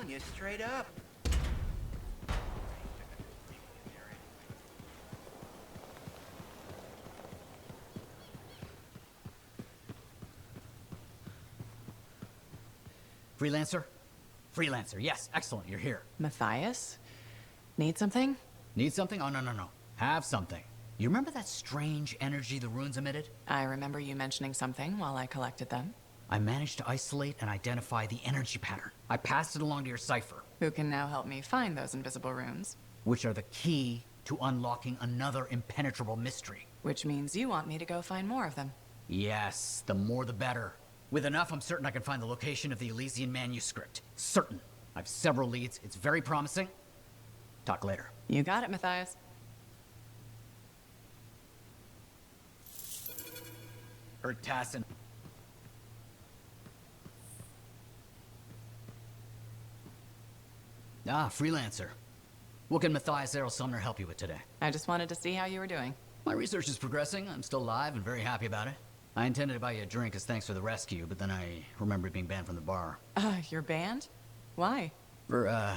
telling you straight up. Freelancer? Freelancer, yes, excellent, you're here. Matthias? Need something? Need something? Oh, no, no, no. Have something. You remember that strange energy the ruins emitted? I remember you mentioning something while I collected them. I managed to isolate and identify the energy pattern. I passed it along to your cipher. Who can now help me find those invisible runes? Which are the key to unlocking another impenetrable mystery. Which means you want me to go find more of them. Yes, the more the better. With enough, I'm certain I can find the location of the Elysian manuscript. Certain. I have several leads. It's very promising. Talk later. You got it, Matthias. Tassin. Ah, Freelancer. What can Matthias Errol Sumner help you with today? I just wanted to see how you were doing. My research is progressing. I'm still alive and very happy about it. I intended to buy you a drink as thanks for the rescue, but then I remembered being banned from the bar. You're banned? Why? For,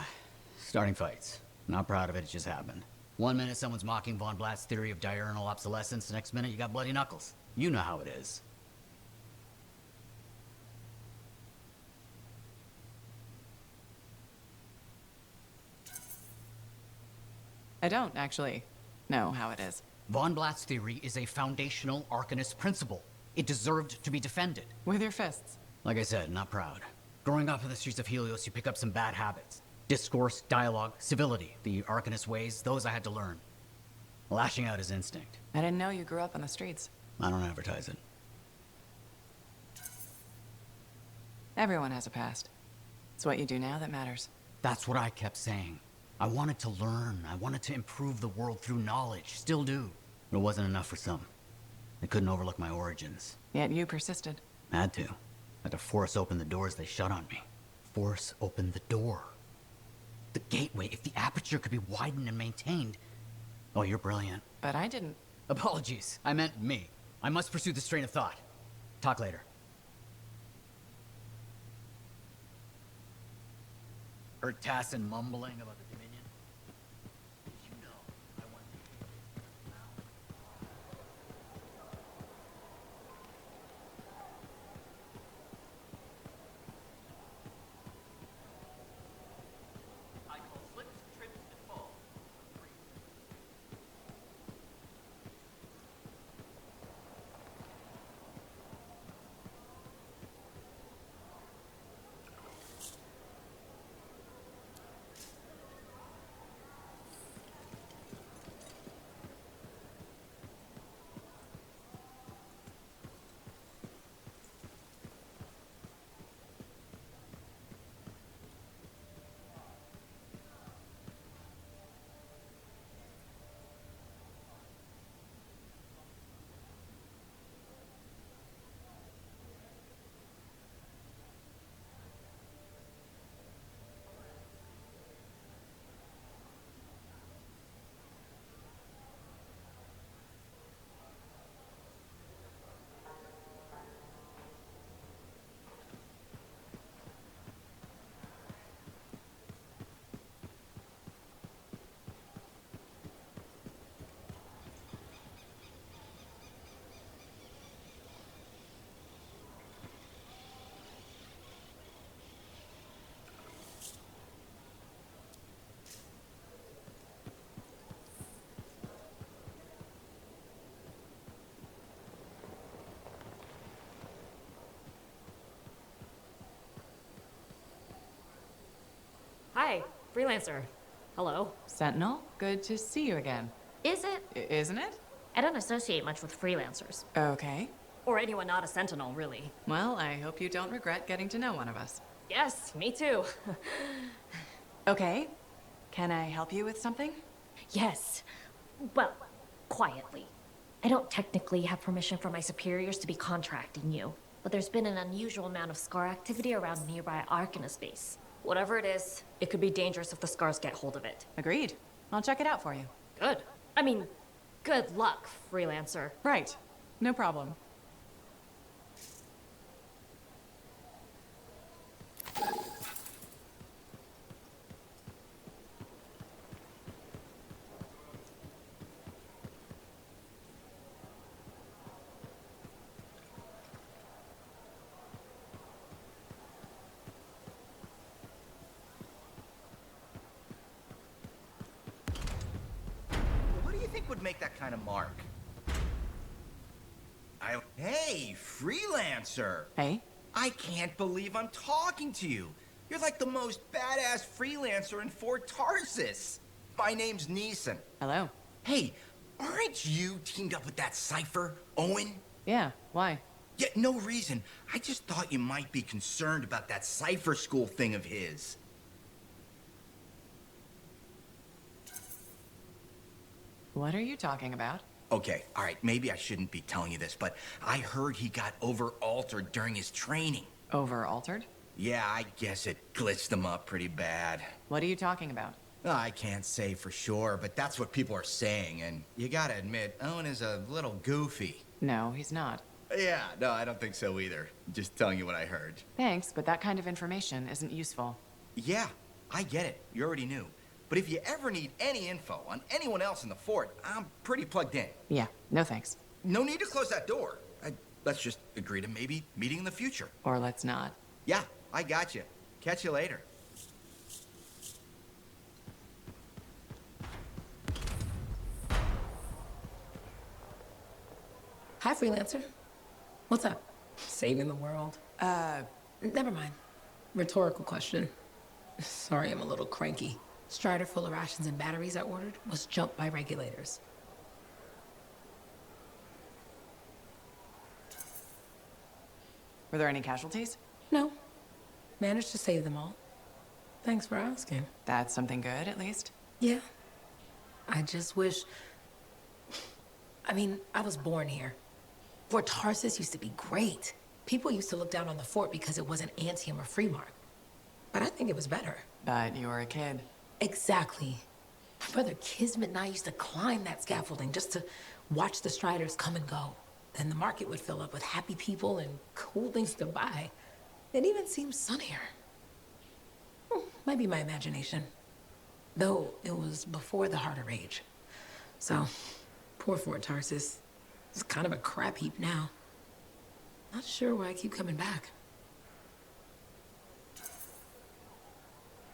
starting fights. Not proud of it, it just happened. 1 minute someone's mocking Von Blatt's theory of diurnal obsolescence, the next minute you got bloody knuckles. You know how it is. I don't, actually, know how it is. Von Blatt's theory is a foundational Arcanist principle. It deserved to be defended. With your fists. Like I said, not proud. Growing up in the streets of Helios, you pick up some bad habits. Discourse, dialogue, civility. The Arcanist ways, those I had to learn. Lashing out is instinct. I didn't know you grew up on the streets. I don't advertise it. Everyone has a past. It's what you do now that matters. That's what I kept saying. I wanted to learn. I wanted to improve the world through knowledge. Still do. But it wasn't enough for some. They couldn't overlook my origins. Yet you persisted. Had to. Had to force open the doors they shut on me. Force open the door. The gateway. If the aperture could be widened and maintained. Oh, you're brilliant. But I didn't. Apologies. I meant me. I must pursue this train of thought. Talk later. Heard Tassin mumbling about the Dominion? Did you know I want to I call slips, trips, and falls. Hi, Freelancer. Hello. Sentinel, good to see you again. Is it? Isn't it? I don't associate much with freelancers. Okay. Or anyone not a Sentinel, really. Well, I hope you don't regret getting to know one of us. Yes, me too. Okay. Can I help you with something? Yes. Well, quietly. I don't technically have permission from my superiors to be contracting you, but there's been an unusual amount of scar activity around nearby Arcanist base. Whatever it is, it could be dangerous if the scars get hold of it. Agreed. I'll check it out for you. Good. I mean, good luck, Freelancer. Right. No problem. would make that kind of mark. Hey, freelancer! Hey? I can't believe I'm talking to you. You're like the most badass freelancer in Fort Tarsis. My name's Neeson. Hello. Hey, aren't you teamed up with that Cypher, Owen? Yeah, why? Yeah, no reason. I just thought you might be concerned about that Cypher school thing of his. What are you talking about? Okay, all right, maybe I shouldn't be telling you this, but I heard he got over-altered during his training. Over-altered? Yeah, I guess it glitched him up pretty bad. What are you talking about? I can't say for sure, but that's what people are saying, and you gotta admit, Owen is a little goofy. No, he's not. Yeah, no, I don't think so either. Just telling you what I heard. Thanks, but that kind of information isn't useful. Yeah, I get it. You already knew. But if you ever need any info on anyone else in the fort, I'm pretty plugged in. Yeah, no thanks. No need to close that door. Let's just agree to maybe meeting in the future. Or let's not. Yeah, I got you. Catch you later. Hi, freelancer. What's up? Saving the world? Never mind. Rhetorical question. Sorry, I'm a little cranky. Strider full of rations and batteries I ordered was jumped by regulators. Were there any casualties? No. Managed to save them all. Thanks for asking. That's something good, at least. Yeah. I just wish... I mean, I was born here. Fort Tarsis used to be great. People used to look down on the fort because it wasn't Anthem or Freemark. But I think it was better. But you were a kid. Exactly. My brother Kismet and I used to climb that scaffolding just to watch the Striders come and go. Then the market would fill up with happy people and cool things to buy. It even seems sunnier. Might be my imagination. Though it was before the Harder Age. So, poor Fort Tarsis. It's kind of a crap heap now. Not sure why I keep coming back.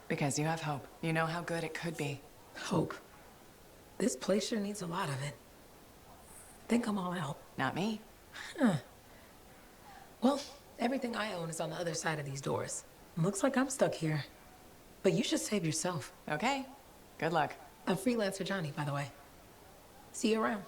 Because you have hope. You know how good it could be. Hope. This place sure needs a lot of it. Think I'm all out. Not me. Huh. Well, everything I own is on the other side of these doors. Looks like I'm stuck here. But you should save yourself. Okay. Good luck. I'm freelancer Johnny, by the way. See you around.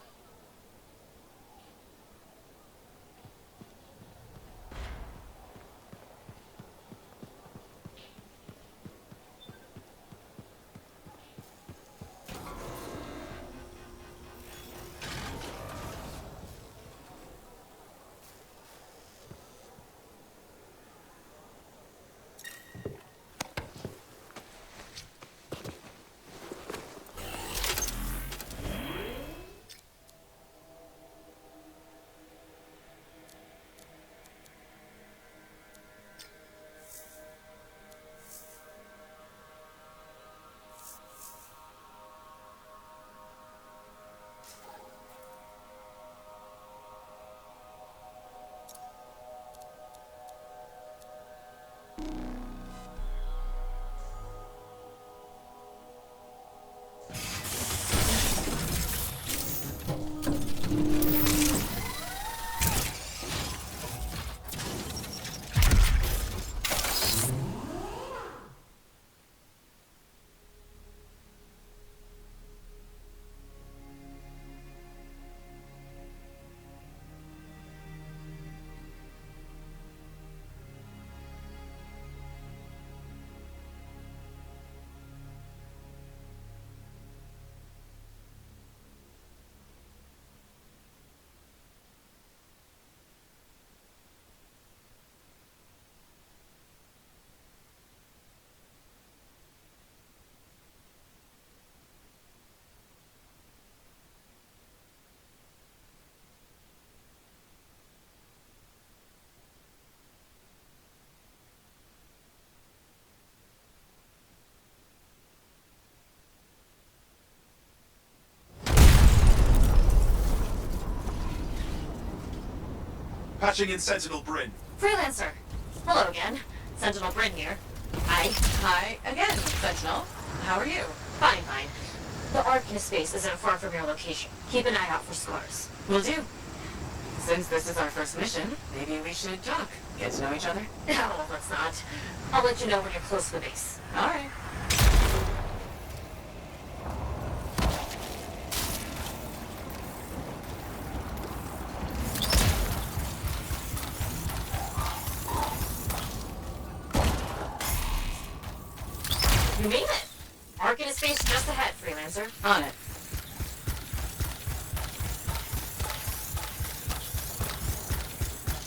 Patching in Sentinel Bryn. Freelancer. Hello again. Sentinel Bryn here. Hi. Hi again, Sentinel. How are you? Fine, fine. The Arcanist base isn't far from your location. Keep an eye out for scars. Will do. Since this is our first mission, maybe we should talk. Get to know each other? No, let's not. I'll let you know when you're close to the base. All right. You made it! Arcanist base just ahead, Freelancer. On it.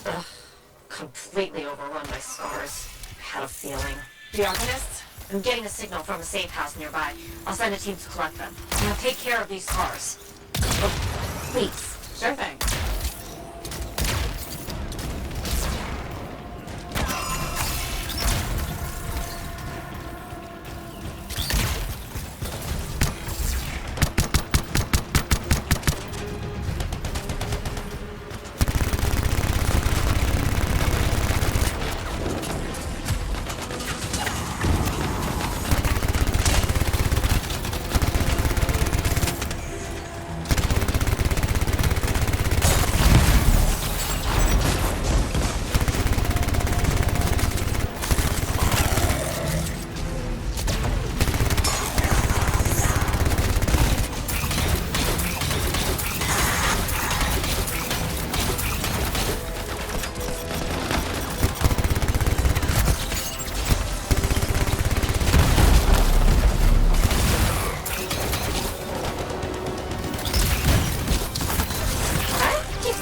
Ugh. Completely overrun by scars. I had a feeling. The Arcanists? I'm getting a signal from a safe house nearby. I'll send a team to collect them. Now take care of these scars. Oh, please. Sure thing.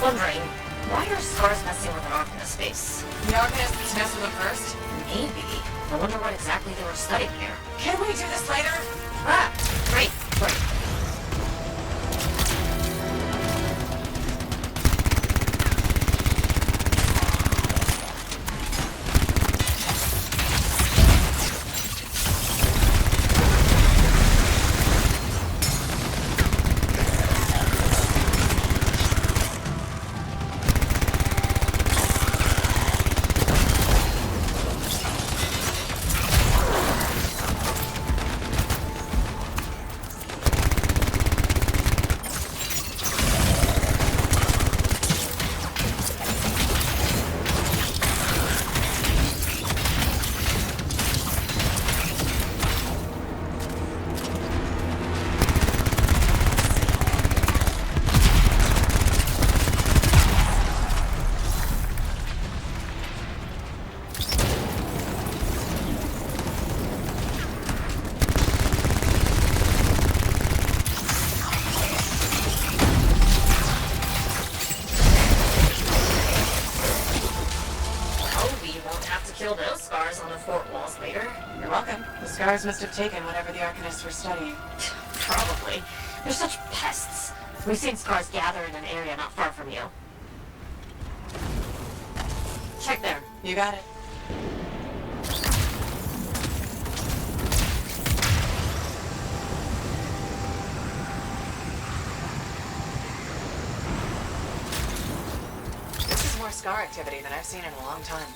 Wondering, why are scars messing with an Arcanist base? The Arcanists messed with them first? Maybe. I wonder what exactly they were studying here. Can we do this later? Ah, great. Kill those scars on the fort walls later. You're welcome. The scars must have taken whatever the Arcanists were studying. Probably. They're such pests. We've seen scars gather in an area not far from you. Check there. You got it. This is more scar activity than I've seen in a long time.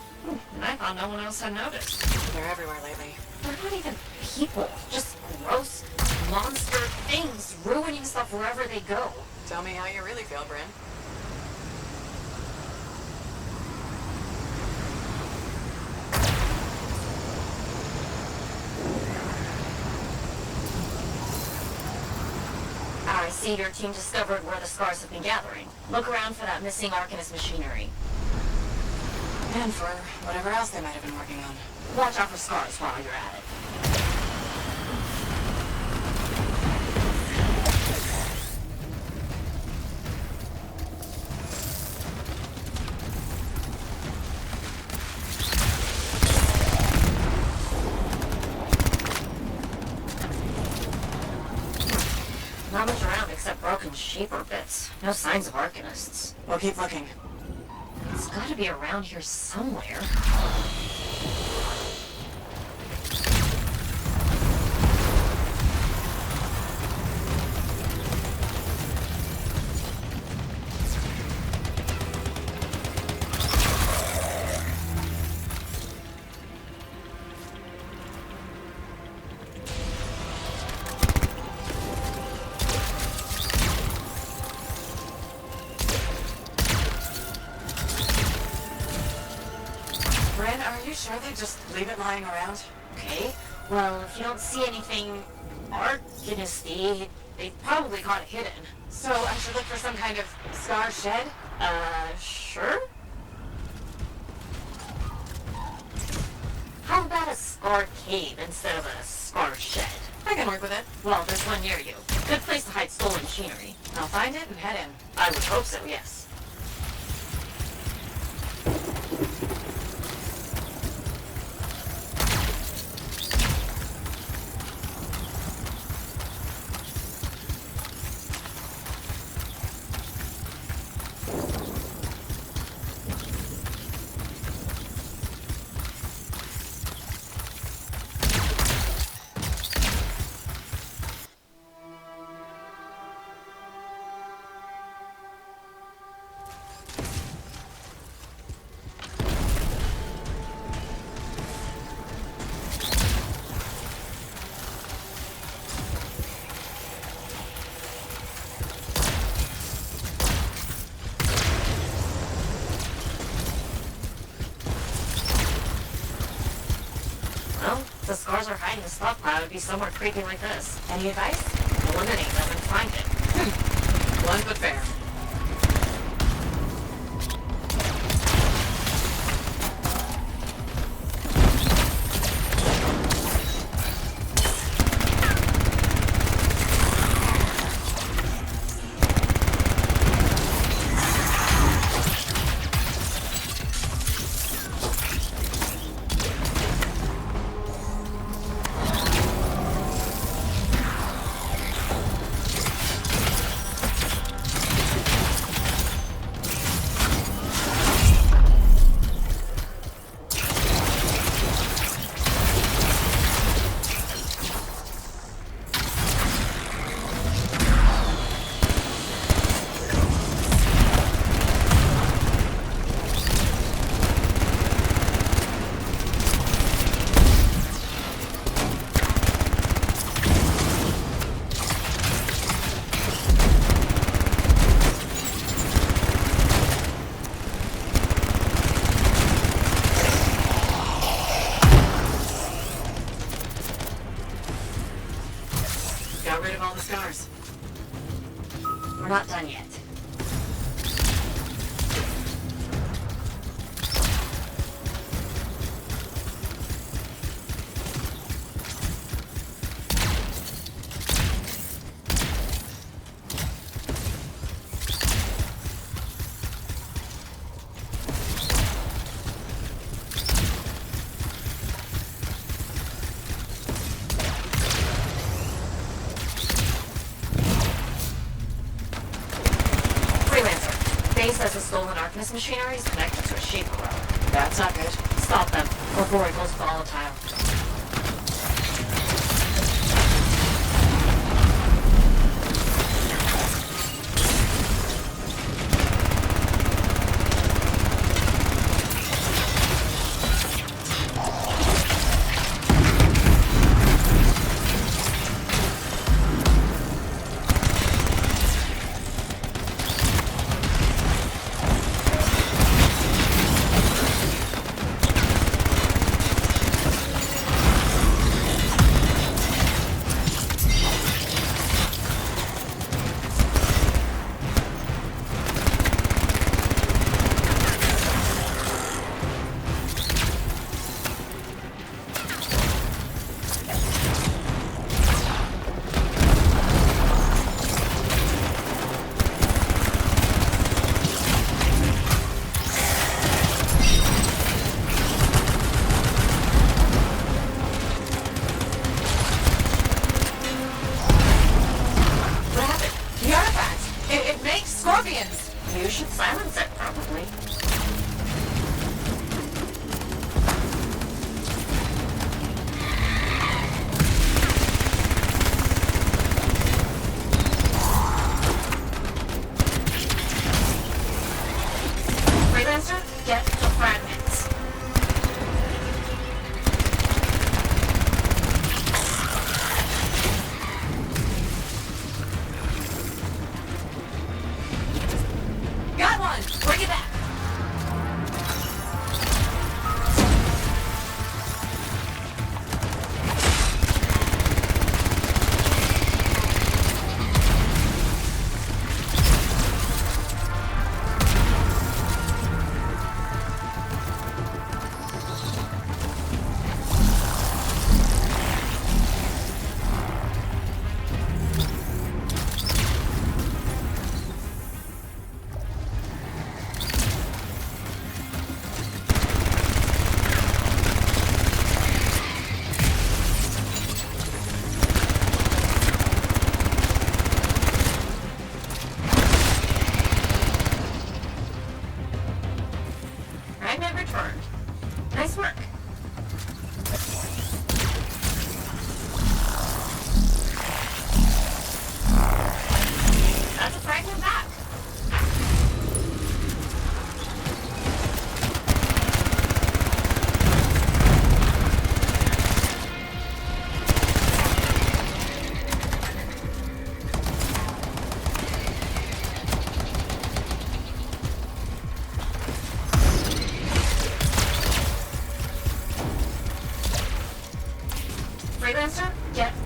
And I thought no one else had noticed. They're everywhere lately. They're not even people. Just gross monster things ruining stuff wherever they go. Tell me how you really feel, Bryn. I see your team discovered where the scars have been gathering. Look around for that missing Arcanist machinery. And for whatever else they might have been working on. Watch out for scars while you're at it. Not much around except broken shaper bits. No signs of Arcanists. We'll keep looking. It's gotta be around here somewhere. sure they just leave it lying around? Okay. Well, if you don't see anything Arcanist-y, they probably got it hidden. So I should look for some kind of scar shed? Sure? How about a scar cave instead of a scar shed? I can work with it. Well, there's one near you. Good place to hide stolen machinery. I'll find it and head in. I would hope so, yes. The scars are hiding the stockpile would be somewhere creepy like this. Any advice? Eliminate them and find it. Blunt but fair. Got rid of all the scars. We're not done yet. Says the stolen Arcanist machinery is connected to a sheep grow. That's not good. Stop them before it goes volatile. You should silence it, probably. Freelancer, get the fragments. Got one!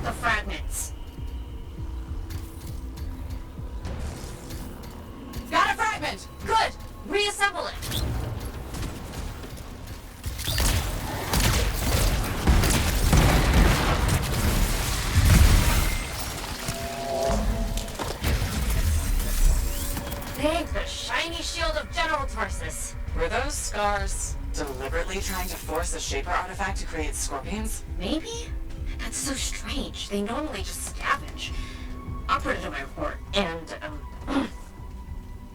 the fragments. Got a fragment! Good! Reassemble it! Thank the shiny shield of General Tarsus. Were those scars deliberately trying to force a Shaper artifact to create scorpions? Maybe? That's so strange. They normally just scavenge. I'll put it in my report. And,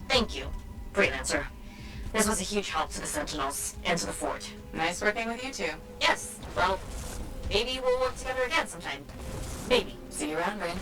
thank you, Freelancer. This was a huge help to the Sentinels and to the fort. Nice working with you too. Yes, well, maybe we'll work together again sometime. Maybe. See you around, Rin.